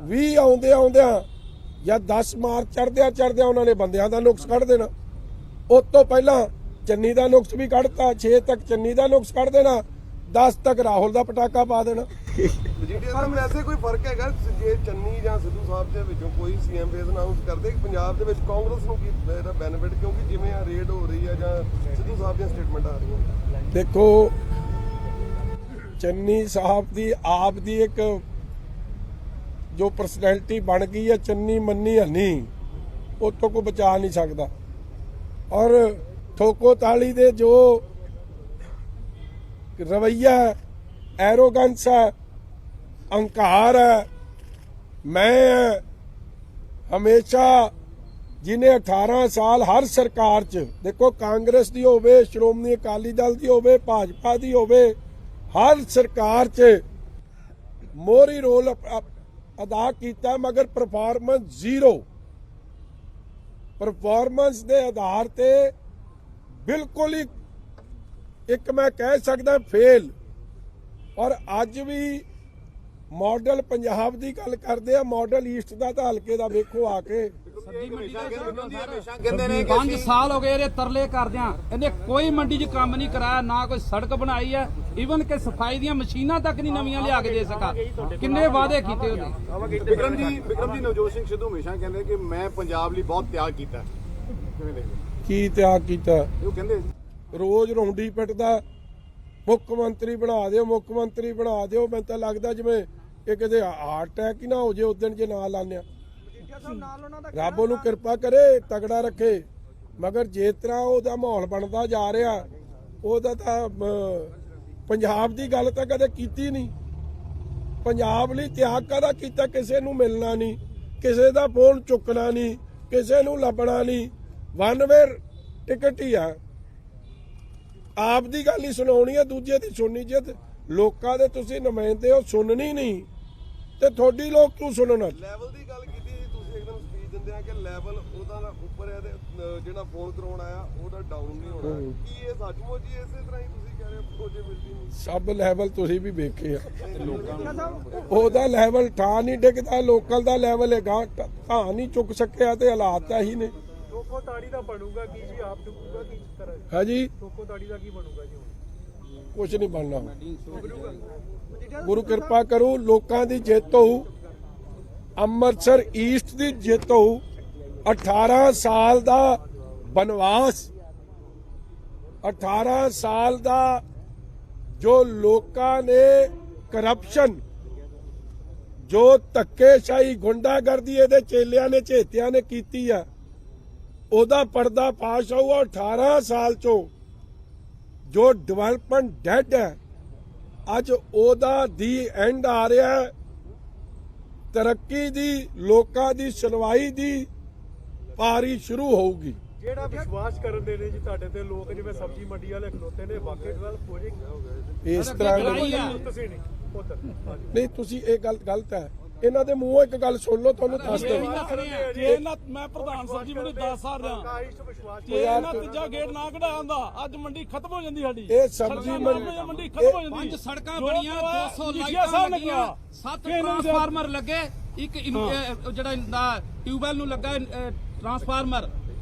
Speaker 2: 20 ਆਉਂਦਿਆਂ ਜਾਂ 10 ਮਾਰਚ ਚੜਦਿਆਂ ਉਹਨਾਂ ਨੇ ਬੰਦਿਆਂ ਦਾ ਨੁਕਸ ਕੱਢ ਦੇਣਾ। ਉਸ ਤੋਂ ਪਹਿਲਾਂ ਚੰਨੀ ਦਾ ਨੁਕਸ ਵੀ ਕੱਢਤਾ। 6 ਤੱਕ ਚੰਨੀ ਦਾ ਨੁਕਸ ਕੱਢ ਦੇਣਾ, 10 ਤੱਕ ਰਾਹੁਲ ਦਾ ਪਟਾਕਾ ਪਾ ਦੇਣਾ।
Speaker 3: ਮਜੀਠੀਆ ਸਾਹਿਬ, ਵੈਸੇ ਕੋਈ ਫਰਕ ਹੈਗਾ ਜੇ ਚੰਨੀ ਜਾਂ ਸਿੱਧੂ ਸਾਹਿਬ ਦੇ ਵਿੱਚੋਂ ਕੋਈ ਸੀਐਮ ਫੇਸ ਅਨਾਉਂਸ ਕਰਦੇ ਕਿ ਪੰਜਾਬ ਦੇ ਵਿੱਚ ਕਾਂਗਰਸ ਨੂੰ ਕੀ ਇਹਦਾ ਬੈਨੀਫਿਟ? ਕਿਉਂਕਿ ਜਿਵੇਂ ਆ ਰੇਡ ਹੋ ਰਹੀ ਆ ਜਾਂ ਸਿੱਧੂ ਸਾਹਿਬ ਦੀਆਂ ਸਟੇਟਮੈਂਟ ਆ ਰਹੀਆਂ।
Speaker 2: ਦੇਖੋ, ਚੰਨੀ ਸਾਹਿਬ ਦੀ ਆਪ ਦੀ ਇੱਕ ਜੋ ਪਰਸਨੈਲਿਟੀ ਬਣ ਗਈ ਹੈ, ਚੰਨੀ ਮੰਨੀ ਹਨੀ, ਉਹ ਤੋਂ ਕੋਈ ਬਚਾ ਨਹੀਂ ਸਕਦਾ। ਔਰ ਠੋਕੋ ਤਾਲੀ ਦੇ ਜੋ ਰਵੱਈਆ, ਐਰੋਗੈਂਸ ਹੈ, ਅਹੰਕਾਰ ਹੈ, ਮੈਂ ਹਮੇਸ਼ਾ ਜਿਹਨੇ 18 ਸਾਲ ਹਰ ਸਰਕਾਰ 'ਚ, ਦੇਖੋ ਕਾਂਗਰਸ ਦੀ ਹੋਵੇ, ਸ਼੍ਰੋਮਣੀ ਅਕਾਲੀ ਦਲ ਦੀ ਹੋਵੇ, ਭਾਜਪਾ ਦੀ ਹੋਵੇ, ਹਰ ਸਰਕਾਰ 'ਚ ਮੋਹਰੀ ਰੋਲ ਅਦਾ ਕੀਤਾ, ਮਗਰ ਪਰਫਾਰਮੈਂਸ ਜ਼ੀਰੋ। ਪਰਫਾਰਮੈਂਸ ਦੇ ਆਧਾਰ ਤੇ ਬਿਲਕੁਲ ਹੀ ਇੱਕ ਮੈਂ ਕਹਿ ਸਕਦਾ ਫੇਲ। ਔਰ ਅੱਜ ਵੀ ਮਾਡਲ ਪੰਜਾਬ ਦੀ ਗੱਲ ਕਰਦੇ ਆ, ਮਾਡਲ ਈਸਟ ਦਾ ਤਾਂ ਹਲਕੇ ਦਾ ਵੇਖੋ ਆ ਕੇ।
Speaker 6: ਕਹਿੰਦੇ ਨੇ
Speaker 7: 5 ਸਾਲ ਹੋ ਗਏ ਇਹਦੇ ਤਰਲੇ ਕਰਦਿਆਂ, ਇਹਨੇ ਕੋਈ ਮੰਡੀ 'ਚ ਕੰਮ ਨਹੀਂ ਕਰਾਇਆ, ਨਾ ਕੋਈ ਸੜਕ ਬਣਾਈ ਹੈ, ਈਵਨ ਕਿ ਸਫਾਈ ਦੀਆਂ ਮਸ਼ੀਨਾਂ ਤੱਕ ਨਹੀਂ ਨਵੀਆਂ ਲਿਆ ਕੇ ਦੇ ਸਕਾ। ਕਿੰਨੇ ਵਾਅਦੇ ਕੀਤੇ ਉਹਨੇ।
Speaker 6: ਵਿਕਰਮ ਜੀ ਨਵਜੋਤ ਸਿੰਘ ਸਿੱਧੂ ਹਮੇਸ਼ਾ ਕਹਿੰਦੇ ਕਿ ਮੈਂ ਪੰਜਾਬ ਲਈ ਬਹੁਤ ਤਿਆਗ ਕੀਤਾ। ਕਿਵੇਂ ਦੇਖਦੇ?
Speaker 2: ਕੀ ਤਿਆਗ ਕੀਤਾ?
Speaker 6: ਉਹ ਕਹਿੰਦੇ
Speaker 2: ਰੋਜ਼ ਰੌਂਡੀ ਪਿੱਟਦਾ, ਮੁੱਖ ਮੰਤਰੀ ਬਣਾ ਦਿਓ, ਮੁੱਖ ਮੰਤਰੀ ਬਣਾ ਦਿਓ। ਮੈਨੂੰ ਤਾਂ ਲੱਗਦਾ ਜਿਵੇਂ ਇਹ ਕਿਤੇ ਹਾਰਟ ਅਟੈਕ ਹੀ ਨਾ ਹੋ ਜੇ ਉਸ ਦਿਨ ਜੇ ਨਾ ਲਾਣਿਆ। ਰੱਬ ਉਹਨੂੰ ਕਿਰਪਾ ਕਰੇ, ਤਗੜਾ ਰੱਖੇ। ਮਗਰ ਜਿਸ ਤਰ੍ਹਾਂ ਉਹਦਾ ਮਾਹੌਲ ਬਣਦਾ ਜਾ ਰਿਹਾ, ਉਹਦਾ ਤਾਂ ਪੰਜਾਬ ਦੀ ਗੱਲ ਤਾਂ ਕਦੇ ਕੀਤੀ ਨਹੀਂ। ਪੰਜਾਬ ਲਈ ਤਿਆਗ ਕਾਹਦਾ ਕੀਤਾ? ਕਿਸੇ ਨੂੰ ਮਿਲਣਾ ਨਹੀਂ, ਕਿਸੇ ਦਾ ਫੋਨ ਚੁੱਕਣਾ ਨਹੀਂ, ਕਿਸੇ ਨੂੰ ਲੱਭਣਾ ਨਹੀਂ, ਵਨ ਵੇ ਟਿਕਟ ਹੀ ਆ। ਆਪ ਦੀ ਗੱਲ ਹੀ ਸੁਣਾਉਣੀ ਹੈ, ਦੂਜੇ ਦੀ ਸੁਣਨੀ। ਜੇ ਲੋਕਾਂ ਦੇ ਤੁਸੀਂ ਨੁਮਾਇੰਦੇ ਹੋ, ਸੁਣਨੀ ਨਹੀਂ ਤੇ ਤੁਹਾਡੀ ਲੋਕ ਕਿਉਂ ਸੁਣਨ?
Speaker 3: ਲੈਵਲ ਦੀ ਗੱਲ ਕੀਤੀ ਜੀ ਤੁਸੀਂ, ਇੱਕਦਮ ਸਪੀਚ ਦਿੰਦੇ ਆ ਕਿ ਲੈਵਲ ਉਹਦਾ ਉੱਪਰ ਹੈ ਤੇ ਜਿਹੜਾ ਫੋਨ ਕਰਾਉਣ ਆਇਆ ਉਹਦਾ ਡਾਊਨ ਨਹੀਂ ਹੋਣਾ। ਕੀ ਇਹ ਸੱਚਮੁੱਚ ਹੀ ਇਸੇ ਤਰ੍ਹਾਂ ਹੀ ਤੁਸੀਂ ਕਹਿ ਰਹੇ ਹੋ ਪੋਜੀਬਿਲਟੀ ਨਹੀਂ?
Speaker 2: ਸਭ ਲੈਵਲ ਤੁਸੀਂ ਵੀ ਵੇਖੇ ਆ, ਉਹਦਾ ਲੈਵਲ ਠਾ ਨਹੀਂ ਡਿੱਗਦਾ, ਲੋਕਲ ਦਾ ਲੈਵਲ ਹੈਗਾ ਠਾ ਨਹੀਂ ਚੁੱਕ ਸਕਿਆ ਤੇ ਹਾਲਾਤ ਤਾਂ ਹੀ ਨੇ।
Speaker 5: ਟੋਕੋ ਤਾੜੀ ਦਾ ਬਣੂਗਾ ਕੀ ਜੀ? ਆਪ ਚੁੱਕੂਗਾ ਕੀ ਕਰੇ?
Speaker 2: ਹਾਂਜੀ,
Speaker 5: ਟੋਕੋ ਤਾੜੀ ਦਾ ਕੀ ਬਣੂਗਾ ਜੀ ਹੁਣ?
Speaker 2: ਕੁਝ ਨਹੀਂ ਬਣਨਾ। ਗੁਰੂ ਕਿਰਪਾ ਕਰੂ, ਲੋਕਾਂ ਦੀ ਜਿੱਤ ਹੋਊ, ਅੰਮ੍ਰਿਤਸਰ ਈਸਟ ਦੀ ਜਿੱਤ ਹੋਊ। 18 ਸਾਲ ਦਾ ਬਨਵਾਸ, 18 ਸਾਲ ਦਾ ਜੋ ਲੋਕਾਂ ਨੇ ਕਰਪਸ਼ਨ, ਜੋ ਧੱਕੇਸ਼ਾਹੀ, ਗੁੰਡਾਗਰਦੀ ਇਹਦੇ ਚੇਲਿਆਂ ਨੇ ਝੇਤਿਆਂ ਨੇ ਕੀਤੀ ਆ, ਉਹਦਾ ਪਰਦਾ ਫਾਸ਼ ਹੋਊਗਾ। 18 ਸਾਲ ਚੋਂ ਜੋ ਡਿਵੈਲਪਮੈਂਟ ਡੈਡ ਹੈ, ਅੱਜ ਉਹਦਾ ਦੀ ਐਂਡ ਆ ਰਿਹਾ ਹੈ। ਤਰੱਕੀ ਦੀ, ਲੋਕਾਂ ਦੀ ਸੁਣਵਾਈ ਦੀ ਪਾਰੀ ਸ਼ੁਰੂ ਹੋਊਗੀ।
Speaker 5: ਜਿਹੜਾ ਵਿਸ਼ਵਾਸ ਕਰਨ ਦੇ ਨੇ ਜੀ ਤੁਹਾਡੇ ਤੇ ਲੋਕ, ਜਿਵੇਂ ਸਬਜ਼ੀ ਮੰਡੀ ਵਾਲੇ ਖਲੋਤੇ ਨੇ, ਵਾਕਈ ਗੱਲ ਹੋ ਜਾਏਗੀ
Speaker 2: ਇਸ ਤਰ੍ਹਾਂ
Speaker 5: ਤੁਸੀਂ ਨਹੀਂ ਪੁੱਤ?
Speaker 2: ਨਹੀਂ, ਤੁਸੀਂ ਇਹ ਗੱਲ ਗਲਤ ਹੈ। ਇਹਨਾਂ ਦੇ ਮੂੰਹੋਂ ਇੱਕ ਗੱਲ ਸੁਣ ਲਓ, ਤੁਹਾਨੂੰ ਦੱਸ ਦਿਓ।
Speaker 8: ਮੈਂ ਪ੍ਰਧਾਨ ਸਾਹਿਬ ਜੀ ਮੈਨੂੰ 10 ਸਾਲ ਰਿਹਾ ਜੇ ਇਹਨਾਂ ਤੀਜਾ ਗੇਟ ਨਾ ਕਢਾਉਂਦਾ ਅੱਜ ਮੰਡੀ ਖਤਮ ਹੋ ਜਾਂਦੀ ਸਾਡੀ।
Speaker 2: ਇਹ ਸਬਜ਼ੀ
Speaker 8: ਮੰਡੀ ਖਤਮ ਹੋ ਜਾਂਦੀ।
Speaker 7: 5 ਸੜਕਾਂ ਬਣੀਆਂ, 200 ਲਾਈਟਾਂ ਲੱਗੀਆਂ, 7 ਟਰਾਂਸਫਾਰਮਰ ਲੱਗੇ, ਇੱਕ ਜਿਹੜਾ ਟਿਊਬਵੈਲ ਨੂੰ ਲੱਗਾ ਟਰਾਂਸਫਾਰਮਰ।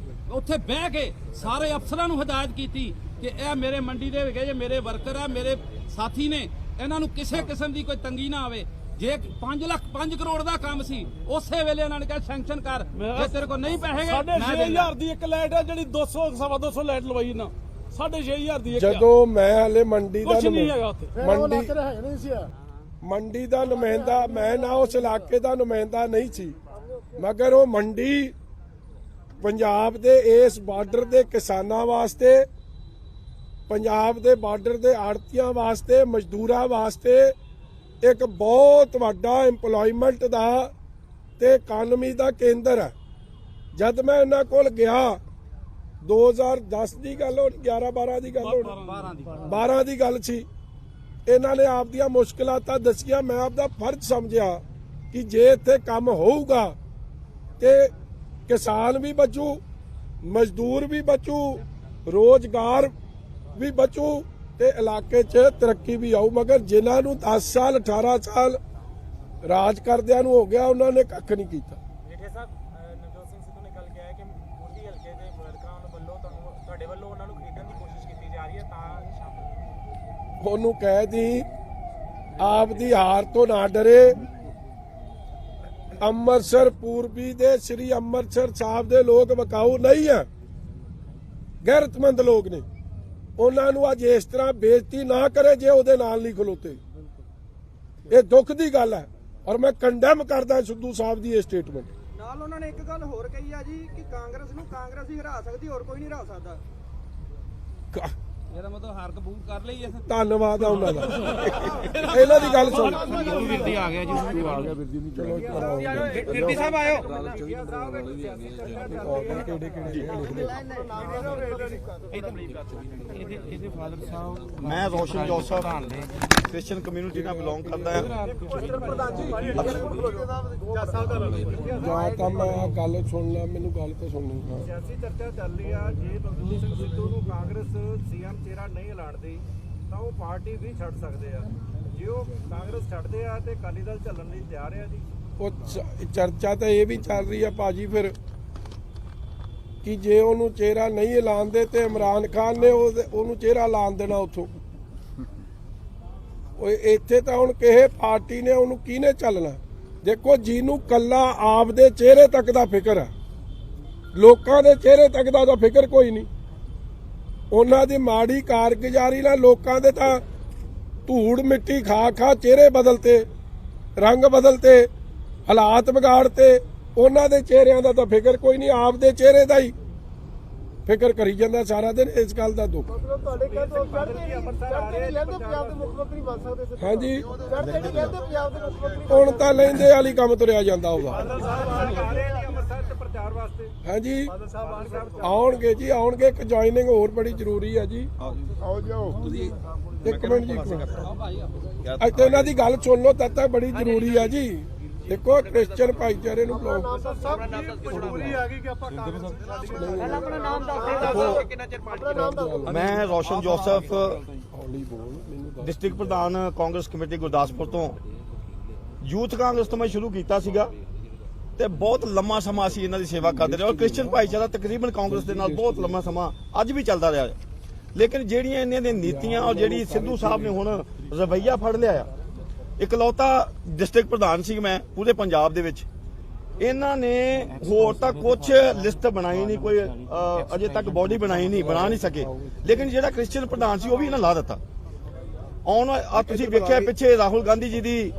Speaker 7: ਉੱਥੇ ਬਹਿ ਕੇ ਸਾਰੇ ਅਫਸਰਾਂ ਨੂੰ ਹਦਾਇਤ ਕੀਤੀ ਕਿ ਇਹ ਮੇਰੇ ਮੰਡੀ ਦੇ ਹੈਗੇ, ਜੇ ਮੇਰੇ ਵਰਕਰ ਆ, ਮੇਰੇ ਸਾਥੀ ਨੇ, ਇਹਨਾਂ ਨੂੰ ਕਿਸੇ ਕਿਸਮ ਦੀ ਕੋਈ ਤੰਗੀ ਨਾ ਆਵੇ। ਜੇ 5 ਕਰੋੜ ਦਾ ਕੰਮ ਸੀ, ਉਸੇ ਵੇਲੇ ਇਹਨਾਂ ਨੇ ਕਿਹਾ ਸੈਂਕਸ਼ਨ ਕਰ, ਜੇ ਤੇਰੇ ਕੋਲ ਨਹੀਂ ਪੈਸੇ
Speaker 8: 6,500 ਦੀ ਇੱਕ ਲਾਈਟ ਹੈ ਜਿਹੜੀ 200 ਸਵਾ 200 ਲਾਈਟ ਲਵਾਈ ਨਾ 6,500 ਦੀ ਇੱਕ।
Speaker 2: ਜਦੋਂ ਮੈਂ ਹਲੇ ਮੰਡੀ ਦਾ
Speaker 8: ਕੁਝ ਨਹੀਂ ਹੈਗਾ ਉੱਥੇ।
Speaker 2: ਮੰਡੀ ਦਾ ਨੁਮਾਇੰਦਾ, ਮੈਂ ਨਾ ਉਸ ਇਲਾਕੇ ਦਾ ਨੁਮਾਇੰਦਾ ਨਹੀਂ ਸੀ, ਮਗਰ ਉਹ ਮੰਡੀ ਪੰਜਾਬ ਦੇ ਇਸ ਬਾਰਡਰ ਦੇ ਕਿਸਾਨਾਂ ਵਾਸਤੇ, ਪੰਜਾਬ ਦੇ ਬਾਰਡਰ ਦੇ ਆੜਤੀਆਂ ਵਾਸਤੇ, ਮਜ਼ਦੂਰਾਂ ਵਾਸਤੇ ਇੱਕ ਬਹੁਤ ਵੱਡਾ ਇੰਪਲੋਇਮੈਂਟ ਦਾ ਤੇ ਇਕਾਨਮੀ ਦਾ ਕੇਂਦਰ ਹੈ। ਜਦ ਮੈਂ ਇਹਨਾਂ ਕੋਲ ਗਿਆ 2010 ਦੀ ਗੱਲ ਹੋਣੀ, 11-12 ਦੀ ਗੱਲ ਹੋਣੀ, 12 ਦੀ ਗੱਲ ਸੀ। ਇਹਨਾਂ ਨੇ ਆਪਦੀਆਂ ਮੁਸ਼ਕਲਾਤਾਂ ਦੱਸੀਆਂ। ਮੈਂ ਆਪਦਾ ਫਰਜ਼ ਸਮਝਿਆ ਕਿ ਜੇ ਇੱਥੇ ਕੰਮ ਹੋਊਗਾ ਤੇ ਕਿਸਾਨ ਵੀ ਬਚੂ, ਮਜ਼ਦੂਰ ਵੀ ਬਚੂ, ਰੋਜ਼ਗਾਰ ਵੀ ਬਚੂ ਤੇ ਇਲਾਕੇ 'ਚ ਤਰੱਕੀ ਵੀ ਆਊ। ਮਗਰ ਜਿਨ੍ਹਾਂ ਨੂੰ 10 ਸਾਲ 18 ਸਾਲ ਰਾਜ ਕਰਦਿਆਂ ਨੂੰ ਹੋ ਗਿਆ, ਉਹਨਾਂ ਨੇ ਕੱਖ ਨਹੀਂ ਕੀਤਾ।
Speaker 4: ਜੇਠੇ ਸਾਹਿਬ, ਨਵਜੋਤ ਸਿੰਘ ਸਿੱਧੂ ਨੇ ਗੱਲ ਕਿਹਾ ਹੈ ਕਿ ਮੋਦੀ ਹਲਕੇ ਦੇ ਵਰਕਰਾਂ ਵੱਲੋਂ ਤੁਹਾਡੇ ਵੱਲੋਂ ਉਹਨਾਂ ਨੂੰ ਖਰੀਦਣ ਦੀ ਕੋਸ਼ਿਸ਼ ਕੀਤੀ ਜਾ ਰਹੀ ਹੈ, ਤਾਂ ਸ਼ਾਮਲ
Speaker 2: ਉਹਨੂੰ ਕਹਿ ਦੀ ਆਪ ਦੀ ਹਾਰ ਤੋਂ ਨਾ ਡਰੇ। ਅੰਮ੍ਰਿਤਸਰ ਪੂਰਬੀ ਦੇ ਸ੍ਰੀ ਅੰਮ੍ਰਿਤਸਰ ਸਾਹਿਬ ਦੇ ਲੋਕ ਵਿਕਾਊ ਨਹੀਂ ਹੈ, ਗੈਰਤਮੰਦ ਲੋਕ ਨੇ। ਉਹਨਾਂ ਨੂੰ ਅੱਜ ਇਸ ਤਰ੍ਹਾਂ ਬੇਇੱਜ਼ਤੀ ਨਾ ਕਰੇ ਜੇ ਉਹਦੇ ਨਾਲ ਨਹੀਂ ਖਲੋਤੇ। ਇਹ ਦੁੱਖ ਦੀ ਗੱਲ ਹੈ ਔਰ ਮੈਂ ਕੰਡੈਮ ਕਰਦਾ ਸਿੱਧੂ ਸਾਹਿਬ ਦੀ ਇਹ ਸਟੇਟਮੈਂਟ।
Speaker 5: ਨਾਲ ਉਹਨਾਂ ਨੇ ਇੱਕ ਗੱਲ ਹੋਰ ਕਹੀ ਆ ਜੀ ਕਿ ਕਾਂਗਰਸ ਨੂੰ ਕਾਂਗਰਸ ਹੀ ਹਰਾ ਸਕਦੀ, ਹੋਰ ਕੋਈ ਨਹੀਂ ਹਰਾ ਸਕਦਾ।
Speaker 7: ਇਹਦਾ ਮਤਲਬ ਹਾਰ ਕਬੂਲ ਕਰ ਲਈ ਐ।
Speaker 2: ਧੰਨਵਾਦ ਆ ਉਹਨਾਂ ਦਾ। ਇਹਨਾਂ ਦੀ ਗੱਲ ਸੁਣ।
Speaker 7: ਵੀਰਦੀ ਆ ਗਿਆ ਜੀ,
Speaker 2: ਆ ਗਿਆ ਵੀਰ ਜੀ ਨੂੰ। ਚਲੋ
Speaker 7: ਵੀਰਦੀ ਸਾਹਿਬ ਆਇਓ।
Speaker 6: ਇਹਦੇ ਫਾਦਰ ਸਾਹਿਬ, ਮੈਂ ਰੋਸ਼ਨ ਜੋਸਫ ਕ੍ਰਿਸਚੀਅਨ ਕਮਿਊਨਿਟੀ ਨਾਲ ਬਿਲੋਂਗ ਕਰਦਾ ਹਾਂ।
Speaker 2: ਜਾਂ ਤਾਂ ਮੈਂ ਆਹ ਗੱਲ ਸੁਣ ਲਾ, ਮੈਨੂੰ ਗੱਲ ਤਾਂ ਸੁਣਨੀ। ਹਾਂ,
Speaker 5: ਸਿਆਸੀ ਚਰਚਾ ਚੱਲ ਰਹੀ ਆ, ਜੇ ਨਵਜੋਤ ਸਿੰਘ ਸਿੱਧੂ ਨੂੰ ਕਾਂਗਰਸ ਸੀਐਮ ਚਿਹਰਾ ਨਹੀਂ ਐਲਾਨਦੀ ਤਾਂ ਉਹ ਪਾਰਟੀ ਵੀ ਛੱਡ ਸਕਦੇ ਆ। ਜੇ ਉਹ ਕਾਂਗਰਸ ਛੱਡਦੇ ਆ ਤੇ ਅਕਾਲੀ ਦਲ ਚੱਲਣ ਲਈ ਤਿਆਰ ਆ ਜੀ।
Speaker 2: ਉਹ ਚਰਚਾ ਤਾਂ ਇਹ ਵੀ ਚੱਲ ਰਹੀ ਆ ਭਾਜੀ ਫਿਰ ਕਿ ਜੇ ਉਹਨੂੰ ਚਿਹਰਾ ਨਹੀਂ ਐਲਾਨਦੇ ਤੇ ਇਮਰਾਨ ਖਾਨ ਨੇ ਉਹਨੂੰ ਚਿਹਰਾ ਐਲਾਨ ਦੇਣਾ ਉੱਥੋਂ। ਇੱਥੇ ਤਾਂ ਹੁਣ ਕਿਸੇ ਪਾਰਟੀ ਨੇ ਉਹਨੂੰ ਕਿਹਨੇ ਚੱਲਣਾ। ਦੇਖੋ, ਜਿਹਨੂੰ ਕੱਲਾ ਆਪਦੇ ਚਿਹਰੇ ਤੱਕ ਦਾ ਫਿਕਰ ਹੈ, ਲੋਕਾਂ ਦੇ ਚਿਹਰੇ ਤੱਕ ਦਾ ਫਿਕਰ ਕੋਈ ਨਹੀਂ। ਉਹਨਾਂ ਦੀ ਮਾੜੀ ਕਾਰਗੁਜ਼ਾਰੀ ਨਾਲ ਲੋਕਾਂ ਦੇ ਤਾਂ ਧੂੜ ਮਿੱਟੀ ਖਾ ਖਾ ਚਿਹਰੇ ਬਦਲਤੇ, ਰੰਗ ਬਦਲਤੇ, ਹਾਲਾਤ ਵਿਗਾੜਤੇ। ਉਹਨਾਂ ਦੇ ਚਿਹਰਿਆਂ ਦਾ ਤਾਂ ਫਿਕਰ ਕੋਈ ਨਹੀਂ, ਆਪਦੇ ਚਿਹਰੇ ਦਾ ਹੀ ਫਿਕਰ ਕਰੀ ਜਾਂਦਾ ਸਾਰਾ ਦਿਨ। ਇਸ ਗੱਲ ਦਾ ਦੁੱਖ।
Speaker 5: ਤੁਹਾਡੇ ਕਹਿੰਦੇ ਪੰਜਾਬ ਦੇ ਮੁੱਖ ਮੰਤਰੀ ਬਣ ਸਕਦੇ।
Speaker 2: ਹਾਂਜੀ,
Speaker 5: ਕਹਿੰਦੇ ਪੰਜਾਬ ਦੇ ਮੁੱਖ ਮੰਤਰੀ
Speaker 2: ਹੁਣ ਤਾਂ ਲੈਂਦੇ ਵਾਲੀ ਕੰਮ ਤੁਰਿਆ ਜਾਂਦਾ ਉਹਦਾ।
Speaker 5: ਅੰਮ੍ਰਿਤਸਰ ਤੇ ਪ੍ਰਚਾਰ ਵਾਸਤੇ?
Speaker 2: ਹਾਂਜੀ
Speaker 5: ਬਾਦਲ ਸਾਹਿਬ ਆਉਣਗੇ?
Speaker 2: ਆਉਣਗੇ ਜੀ, ਆਉਣਗੇ। ਇੱਕ ਜੁਆਇਨਿੰਗ ਹੋਰ ਬੜੀ ਜ਼ਰੂਰੀ ਹੈ ਜੀ। ਆਓ ਜਾਓ ਇੱਕ ਮਿੰਟ ਜੀ, ਇੱਥੇ ਇਹਨਾਂ ਦੀ ਗੱਲ ਸੁਣ ਲਓ, ਤਦ ਤੱਕ ਬੜੀ ਜ਼ਰੂਰੀ ਹੈ ਜੀ। ਦੇਖੋ ਕ੍ਰਿਸਚਨ ਭਾਈਚਾਰੇ ਨੂੰ ਬੁਲਾਓ।
Speaker 5: ਮਜਬੂਰੀ ਆ ਗਈ ਕਿ ਆਪਾਂ
Speaker 9: ਮੈਂ ਰੋਸ਼ਨ ਜੋਸਫ,
Speaker 2: ਹੌਲੀ ਬੋਲ, ਮੈਨੂੰ ਦੱਸ।
Speaker 9: ਡਿਸਟ੍ਰਿਕਟ ਪ੍ਰਧਾਨ ਕਾਂਗਰਸ ਕਮੇਟੀ ਗੁਰਦਾਸਪੁਰ ਤੋਂ। ਯੂਥ ਕਾਂਗਰਸ ਤੋਂ ਮੈਂ ਸ਼ੁਰੂ ਕੀਤਾ ਸੀਗਾ ਤੇ ਬਹੁਤ ਲੰਮਾ ਸਮਾਂ ਅਸੀਂ ਇਹਨਾਂ ਦੀ ਸੇਵਾ ਕਰਦੇ ਰਹੇ ਔਰ ਕ੍ਰਿਸਚਨ ਭਾਈਚਾਰਾ ਤਕਰੀਬਨ ਕਾਂਗਰਸ ਦੇ ਨਾਲ ਬਹੁਤ ਲੰਮਾ ਸਮਾਂ ਅੱਜ ਵੀ ਚੱਲਦਾ ਰਿਹਾ। ਲੇਕਿਨ ਜਿਹੜੀਆਂ ਇਹਨਾਂ ਦੀਆਂ ਨੀਤੀਆਂ ਔਰ ਜਿਹੜੀ ਸਿੱਧੂ ਸਾਹਿਬ ਨੇ ਹੁਣ ਰਵੱਈਆ ਫੜ ਲਿਆ ਆ, ਇਕਲੌਤਾ ਡਿਸਟ੍ਰਿਕਟ ਪ੍ਰਧਾਨ ਸੀ ਮੈਂ ਪੂਰੇ ਪੰਜਾਬ ਦੇ ਵਿੱਚ। ਇਹਨਾਂ ਨੇ ਹੋਰ ਤਾਂ ਕੁਝ ਲਿਸਟ ਬਣਾਈ ਨਹੀਂ, ਕੋਈ ਅਜੇ ਤੱਕ ਬੋਡੀ ਬਣਾਈ ਨਹੀਂ, ਬਣਾ ਨਹੀਂ ਸਕੇ। ਲੇਕਿਨ ਜਿਹੜਾ ਕ੍ਰਿਸਚਨ ਪ੍ਰਧਾਨ ਸੀ ਉਹ ਵੀ ਇਹਨਾਂ ਲਾ ਦਿੱਤਾ। ਤੁਸੀਂ ਵੇਖਿਆ ਪਿੱਛੇ ਰਾਹੁਲ ਗਾਂਧੀ ਜੀ ਦੀ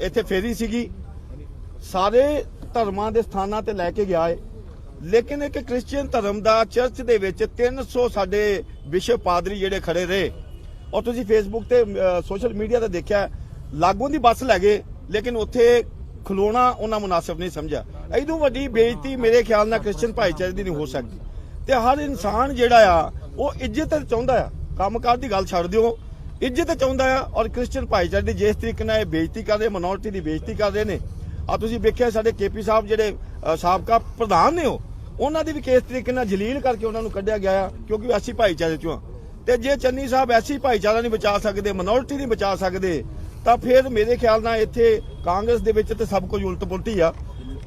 Speaker 9: ਇੱਥੇ ਫੇਰੀ ਸੀਗੀ, ਸਾਰੇ ਧਰਮਾਂ ਦੇ ਸਥਾਨਾਂ ਤੇ ਲੈ ਕੇ ਗਿਆ ਏ। ਲੇਕਿਨ ਇੱਕ ਕ੍ਰਿਸਚੀਅਨ ਧਰਮ ਦਾ ਚਰਚ ਦੇ ਵਿੱਚ 300 ਸਾਡੇ ਵਿਸ਼ਵ ਪਾਦਰੀ ਜਿਹੜੇ ਖੜੇ ਰਹੇ ਔਰ ਤੁਸੀਂ ਫੇਸਬੁੱਕ ਤੇ ਸੋਸ਼ਲ ਮੀਡੀਆ ਤੇ ਦੇਖਿਆ, ਲਾਗੋਂ ਦੀ ਬੱਸ ਲੈ ਗਏ ਲੇਕਿਨ ਉੱਥੇ ਖਲੋਣਾ ਉਹਨਾਂ ਮੁਨਾਸਿਬ ਨਹੀਂ ਸਮਝਿਆ। ਇਦੋਂ ਵੱਡੀ ਬੇਇੱਜ਼ਤੀ ਮੇਰੇ ਖਿਆਲ ਨਾਲ ਕ੍ਰਿਸਚੀਅਨ ਭਾਈਚਾਰੇ ਦੀ ਨਹੀਂ ਹੋ ਸਕਦੀ। ਤੇ ਹਰ ਇਨਸਾਨ ਜਿਹੜਾ ਆ ਉਹ ਇੱਜ਼ਤ ਚਾਹੁੰਦਾ ਆ, ਕੰਮਕਾਰ ਦੀ ਗੱਲ ਛੱਡ ਦਿਓ, ਇੱਜ਼ਤ ਚਾਹੁੰਦਾ ਆ। ਔਰ ਕ੍ਰਿਸਚੀਅਨ ਭਾਈਚਾਰੇ ਦੀ ਜਿਸ ਤਰੀਕੇ ਨਾਲ ਇਹ ਬੇਇੱਜ਼ਤੀ ਕਰ ਰਹੇ, ਮਿਨੋਰਟੀ ਦੀ ਬੇਇੱਜ਼ਤੀ ਕਰ ਰਹੇ ਨੇ। ਆ ਤੁਸੀਂ ਵੇਖਿਆ ਸਾਡੇ KP ਸਾਹਿਬ ਜਿਹੜੇ ਸਾਬਕਾ ਪ੍ਰਧਾਨ ਨੇ ਉਹਨਾਂ ਦੀ ਵੀ ਕਿਸ ਤਰੀਕੇ ਨਾਲ ਜਲੀਲ ਕਰਕੇ ਉਹਨਾਂ ਨੂੰ ਕੱਢਿਆ ਗਿਆ ਆ, ਕਿਉਂਕਿ ਐਸੀ ਭਾਈਚਾਰੇ ਚੋਂ। ਤੇ ਜੇ ਚੰਨੀ ਸਾਹਿਬ ਐਸੀ ਭਾਈਚਾਰਾ ਨਹੀਂ ਬਚਾ ਸਕਦੇ, ਮਿਨੋਰਟੀ ਨਹੀਂ ਬਚਾ ਸਕਦੇ, ਤਾਂ ਫਿਰ ਮੇਰੇ ਖਿਆਲ ਨਾਲ ਇੱਥੇ ਕਾਂਗਰਸ ਦੇ ਵਿੱਚ ਤੇ ਸਭ ਕੁਝ ਉਲਟ ਪੁਲਟੀ ਆ।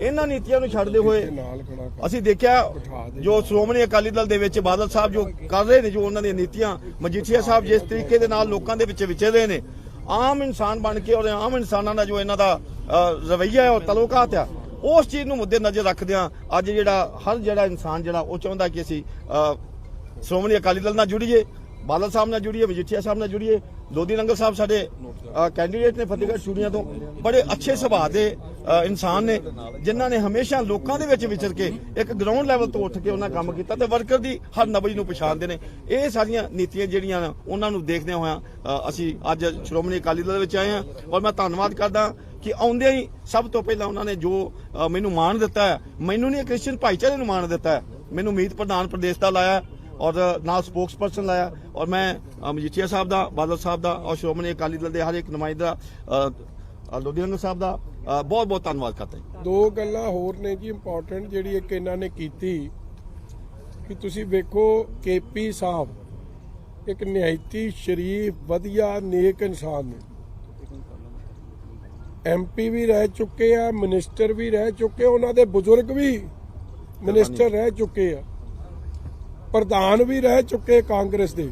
Speaker 9: ਇਹਨਾਂ ਨੀਤੀਆਂ ਨੂੰ ਛੱਡਦੇ ਹੋਏ ਅਸੀਂ ਦੇਖਿਆ ਜੋ ਸ਼੍ਰੋਮਣੀ ਅਕਾਲੀ ਦਲ ਦੇ ਵਿੱਚ ਬਾਦਲ ਸਾਹਿਬ ਜੋ ਕਰ ਰਹੇ ਨੇ, ਜੋ ਉਹਨਾਂ ਦੀਆਂ ਨੀਤੀਆਂ, ਮਜੀਠੀਆ ਸਾਹਿਬ ਜਿਸ ਤਰੀਕੇ ਦੇ ਨਾਲ ਲੋਕਾਂ ਦੇ ਵਿੱਚ ਵਿਚਰ ਰਹੇ ਨੇ, ਆਮ ਇਨਸਾਨ ਬਣ ਕੇ ਔਰ ਆਮ ਇਨਸਾਨਾਂ ਦਾ ਜੋ ਇਹਨਾਂ ਦਾ ਰਵੱਈਆ ਹੈ ਔਰ ਤਲੋਕਾਤ ਆ, ਉਸ ਚੀਜ਼ ਨੂੰ ਮੁੱਦੇ ਨਜ਼ਰ ਰੱਖਦਿਆਂ ਅੱਜ ਹਰ ਇਨਸਾਨ ਉਹ ਚਾਹੁੰਦਾ ਕਿ ਅਸੀਂ ਸ਼੍ਰੋਮਣੀ ਅਕਾਲੀ ਦਲ ਨਾਲ ਜੁੜੀਏ, ਬਾਦਲ ਸਾਹਿਬ ਨਾਲ ਜੁੜੀਏ, ਮਜੀਠੀਆ ਸਾਹਿਬ ਨਾਲ ਜੁੜੀਏ। ਲੋਧੀ ਨੰਗਲ ਸਾਹਿਬ ਸਾਡੇ ਕੈਂਡੀਡੇਟ ਨੇ ਫਤਿਹਗੜ੍ਹ ਚੂੜੀਆਂ ਤੋਂ, ਬੜੇ ਅੱਛੇ ਸੁਭਾਅ ਦੇ ਇਨਸਾਨ ਨੇ ਜਿਨ੍ਹਾਂ ਨੇ ਹਮੇਸ਼ਾ ਲੋਕਾਂ ਦੇ ਵਿੱਚ ਵਿਚਰ ਕੇ ਇੱਕ ਗਰਾਊਂਡ ਲੈਵਲ ਤੋਂ ਉੱਠ ਕੇ ਉਹਨਾਂ ਕੰਮ ਕੀਤਾ ਤੇ ਵਰਕਰ ਦੀ ਹਰ ਨਬਜ਼ ਨੂੰ ਪਛਾਣਦੇ ਨੇ। ਇਹ ਸਾਰੀਆਂ ਨੀਤੀਆਂ ਜਿਹੜੀਆਂ ਨੇ ਉਹਨਾਂ ਨੂੰ ਦੇਖਦਿਆਂ ਹੋਇਆਂ ਅਸੀਂ ਅੱਜ ਸ਼੍ਰੋਮਣੀ ਅਕਾਲੀ ਦਲ ਵਿੱਚ ਆਏ ਹਾਂ ਔਰ ਮੈਂ ਧੰਨਵਾਦ ਕਰਦਾ ਕਿ ਆਉਂਦਿਆਂ ਹੀ ਸਭ ਤੋਂ ਪਹਿਲਾਂ ਉਹਨਾਂ ਨੇ ਜੋ ਮੈਨੂੰ ਮਾਣ ਦਿੱਤਾ ਹੈ, ਮੈਨੂੰ ਨਹੀਂ ਕ੍ਰਿਸਚੀਅਨ ਭਾਈਚਾਰੇ ਨੂੰ ਮਾਣ ਦਿੱਤਾ ਹੈ, ਮੈਨੂੰ ਮੀਤ ਪ੍ਰਧਾਨ ਪ੍ਰਦੇਸ਼ ਦਾ ਲਾਇਆ ਔਰ ਨਾਲ ਸਪੋਕਸ ਪਰਸਨ ਲਾਇਆ ਔਰ ਮੈਂ ਮਜੀਠੀਆ ਸਾਹਿਬ ਦਾ, ਬਾਦਲ ਸਾਹਿਬ ਦਾ ਔਰ ਸ਼੍ਰੋਮਣੀ ਅਕਾਲੀ ਦਲ ਦੇ ਹਰ ਇੱਕ ਨੁਮਾਇੰਦਾ ਲੋਧੀ ਨੰਗਲ ਸਾਹਿਬ ਦਾ ਬਹੁਤ ਬਹੁਤ ਧੰਨਵਾਦ ਕਰਦਾ।
Speaker 2: ਦੋ ਗੱਲਾਂ ਹੋਰ ਨੇ ਜੀ ਇੰਪੋਰਟੈਂਟ, ਜਿਹੜੀ ਇੱਕ ਇਹਨਾਂ ਨੇ ਕੀਤੀ ਕਿ ਤੁਸੀਂ ਵੇਖੋ KP ਸਾਹਿਬ ਇੱਕ ਨਿਹਾਇਤੀ ਸ਼ਰੀਫ ਵਧੀਆ ਨੇਕ ਇਨਸਾਨ ਨੇ, MP ਵੀ ਰਹਿ ਚੁੱਕੇ ਆ, ਮਿਨਿਸਟਰ ਵੀ ਰਹਿ ਚੁੱਕੇ, ਉਹਨਾਂ ਦੇ ਬਜ਼ੁਰਗ ਵੀ ਮਿਨਿਸਟਰ ਰਹਿ ਚੁੱਕੇ ਆ, ਪ੍ਰਧਾਨ ਵੀ ਰਹਿ ਚੁੱਕੇ ਕਾਂਗਰਸ ਦੇ।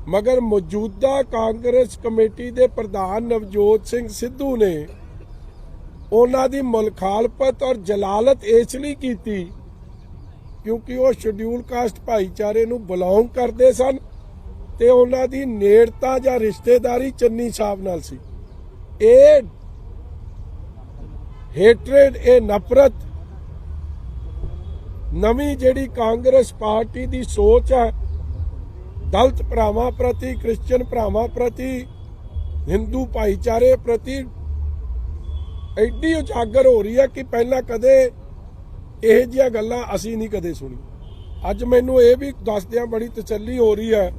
Speaker 2: ਮਗਰ ਮੌਜੂਦਾ ਕਾਂਗਰਸ ਕਮੇਟੀ ਦੇ ਪ੍ਰਧਾਨ ਨਵਜੋਤ ਸਿੰਘ ਸਿੱਧੂ ਨੇ ਉਹਨਾਂ ਦੀ ਮੁਖਾਲਫਤ ਔਰ ਜਲਾਲਤ ਇਸ ਲਈ ਕੀਤੀ ਕਿਉਂਕਿ ਉਹ ਸ਼ਡਿਊਲ ਕਾਸਟ ਭਾਈਚਾਰੇ ਨੂੰ ਬਿਲੋਂਗ ਕਰਦੇ ਸਨ ਤੇ ਉਹਨਾਂ ਦੀ ਨੇੜਤਾ ਜਾਂ ਰਿਸ਼ਤੇਦਾਰੀ ਚੰਨੀ ਸਾਹਿਬ ਨਾਲ ਸੀ। ਇਹ ਹੇਟਰੇਡ, ਇਹ ਨਫ਼ਰਤ ਨਵੀਂ ਜਿਹੜੀ ਕਾਂਗਰਸ ਪਾਰਟੀ ਦੀ ਸੋਚ ਹੈ ਦਲਿਤ ਭਰਾਵਾਂ ਪ੍ਰਤੀ, ਕ੍ਰਿਸਚੀਅਨ ਭਰਾਵਾਂ ਪ੍ਰਤੀ, ਹਿੰਦੂ ਭਾਈਚਾਰੇ ਪ੍ਰਤੀ ਐਡੀ ਉਜਾਗਰ ਹੋ ਰਹੀ ਹੈ ਕਿ ਪਹਿਲਾਂ ਕਦੇ ਇਹ ਜਿਹੀਆਂ ਗੱਲਾਂ ਅਸੀਂ ਨਹੀਂ ਕਦੇ ਸੁਣੀ। ਅੱਜ ਮੈਨੂੰ ਇਹ ਵੀ ਦੱਸਦਿਆਂ ਬੜੀ ਤਸੱਲੀ ਹੋ ਰਹੀ ਹੈ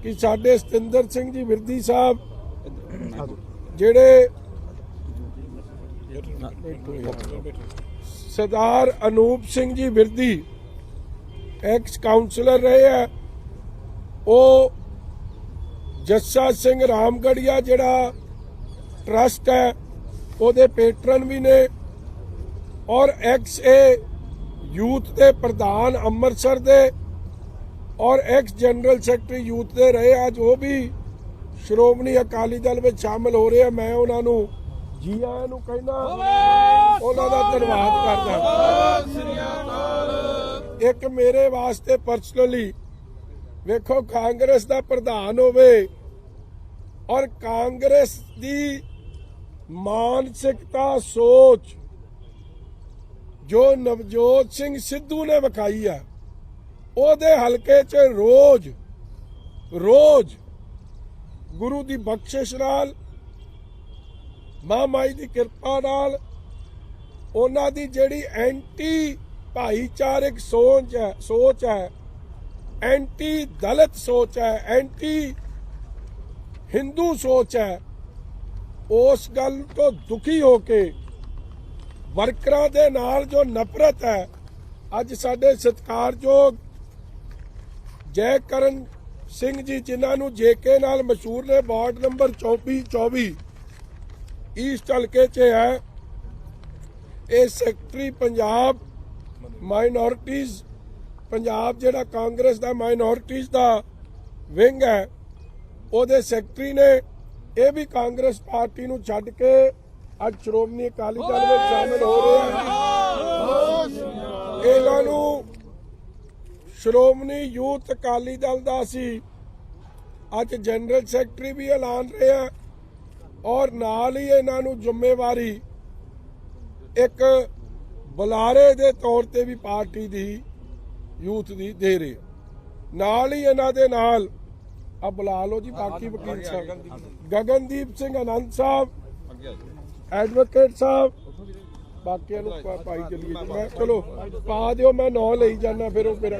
Speaker 2: ਕਿ ਸਾਡੇ ਸਤਿੰਦਰ ਸਿੰਘ ਜੀ ਵਿਰਦੀ ਸਾਹਿਬ ਜਿਹੜੇ ਸਰਦਾਰ ਅਨੂਪ ਸਿੰਘ ਜੀ ਵਿਰਦੀ ਐਕਸ ਕਾਉਂਸਲਰ ਰਹੇ ਆ, ਉਹ ਜੱਸਾ ਸਿੰਘ ਰਾਮਗੜੀਆ ਜਿਹੜਾ ਟਰਸਟ ਹੈ ਉਹਦੇ ਪੈਟਰਨ ਵੀ ਨੇ ਔਰ ਐਕਸ ਯੂਥ ਦੇ ਪ੍ਰਧਾਨ ਅੰਮ੍ਰਿਤਸਰ ਦੇ ਔਰ ਐਕਸ ਜਨਰਲ ਸੈਕਟਰੀ ਯੂਥ ਦੇ ਰਹੇ, ਅੱਜ ਉਹ ਵੀ ਸ਼੍ਰੋਮਣੀ ਅਕਾਲੀ ਦਲ ਵਿੱਚ ਸ਼ਾਮਲ ਹੋ ਰਹੇ ਆ। ਮੈਂ ਉਹਨਾਂ ਨੂੰ ਜੀ ਆਇਆਂ ਨੂੰ ਕਹਿੰਦਾ, ਉਹਨਾਂ ਦਾ ਧੰਨਵਾਦ ਕਰਦਾ। ਇੱਕ ਮੇਰੇ ਵਾਸਤੇ ਪਰਸਨਲੀ ਵੇਖੋ, ਕਾਂਗਰਸ ਦਾ ਪ੍ਰਧਾਨ ਹੋਵੇ ਔਰ ਕਾਂਗਰਸ ਦੀ ਮਾਨਸਿਕਤਾ ਸੋਚ ਜੋ ਨਵਜੋਤ ਸਿੰਘ ਸਿੱਧੂ ਨੇ ਵਿਖਾਈ ਹੈ, ਉਹਦੇ ਹਲਕੇ 'ਚ ਰੋਜ਼ ਗੁਰੂ ਦੀ ਬਖਸ਼ਿਸ਼ ਨਾਲ, ਮਾਂ ਮਾਈ ਦੀ ਕਿਰਪਾ ਨਾਲ ਉਹਨਾਂ ਦੀ ਜਿਹੜੀ ਐਂਟੀ ਭਾਈਚਾਰਕ ਸੋਚ ਹੈ, ਐਂਟੀ ਦਲਿਤ ਸੋਚ ਹੈ, ਐਂਟੀ ਹਿੰਦੂ ਸੋਚ ਹੈ, ਉਸ ਗੱਲ ਤੋਂ ਦੁਖੀ ਹੋ ਕੇ ਵਰਕਰਾਂ ਦੇ ਨਾਲ ਜੋ ਨਫ਼ਰਤ ਹੈ, ਅੱਜ ਸਾਡੇ ਸਤਿਕਾਰਯੋਗ ਜੈਕਰਨ ਸਿੰਘ ਜੀ ਜਿਨ੍ਹਾਂ ਨੂੰ ਜੇਕੇ ਨਾਲ ਮਸ਼ਹੂਰ ਨੇ, ਵਾਰਡ ਨੰਬਰ 24 ਈਸਟ ਹਲਕੇ 'ਚ ਹੈ, ਇਹ ਸੈਕਟਰੀ ਪੰਜਾਬ ਮਾਈਨੋਰਿਟੀਜ਼ ਪੰਜਾਬ ਜਿਹੜਾ ਕਾਂਗਰਸ ਦਾ ਮਾਈਨੋਰਿਟੀਜ਼ ਦਾ ਵਿੰਗ ਹੈ, ਉਹਦੇ ਸੈਕਟਰੀ ਨੇ। ਇਹ ਵੀ ਕਾਂਗਰਸ ਪਾਰਟੀ ਨੂੰ ਛੱਡ ਕੇ ਅੱਜ ਸ਼੍ਰੋਮਣੀ ਅਕਾਲੀ ਦਲ ਵਿੱਚ ਸ਼ਾਮਿਲ ਹੋ ਰਹੇ ਹਨ। ਇਹਨਾਂ ਨੂੰ ਸ਼੍ਰੋਮਣੀ ਯੂਥ ਅਕਾਲੀ ਦਲ ਦਾ ਅਸੀਂ ਅੱਜ ਜਨਰਲ ਸੈਕਟਰੀ ਵੀ ਐਲਾਨ ਰਹੇ ਹਾਂ, ਔਰ ਨਾਲ ਹੀ ਇਹਨਾਂ ਨੂੰ ਜ਼ਿੰਮੇਵਾਰੀ ਇੱਕ ਬੁਲਾਰੇ ਦੇ ਤੌਰ ਤੇ ਵੀ ਪਾਰਟੀ ਦੀ ਯੂਥ ਦੀ ਦੇ ਰਹੇ। ਨਾਲ ਹੀ ਇਹਨਾਂ ਦੇ ਨਾਲ ਆ ਬੁਲਾ ਲਓ ਜੀ ਬਾਕੀ ਵਕੀਲ ਸਾਹਿਬ, ਗਗਨਦੀਪ ਸਿੰਘ ਆਨੰਦ ਸਾਹਿਬ, ਐਡਵੋਕੇਟ ਸਾਹਿਬ, ਬਾਕੀਆਂ ਨੂੰ ਪਾਈ ਚੱਲੀਏ। ਮੈਂ ਚਲੋ ਪਾ ਦਿਓ, ਮੈਂ ਨਾਂ ਲਈ ਜਾਣਾ, ਫਿਰ ਉਹ ਮੇਰਾ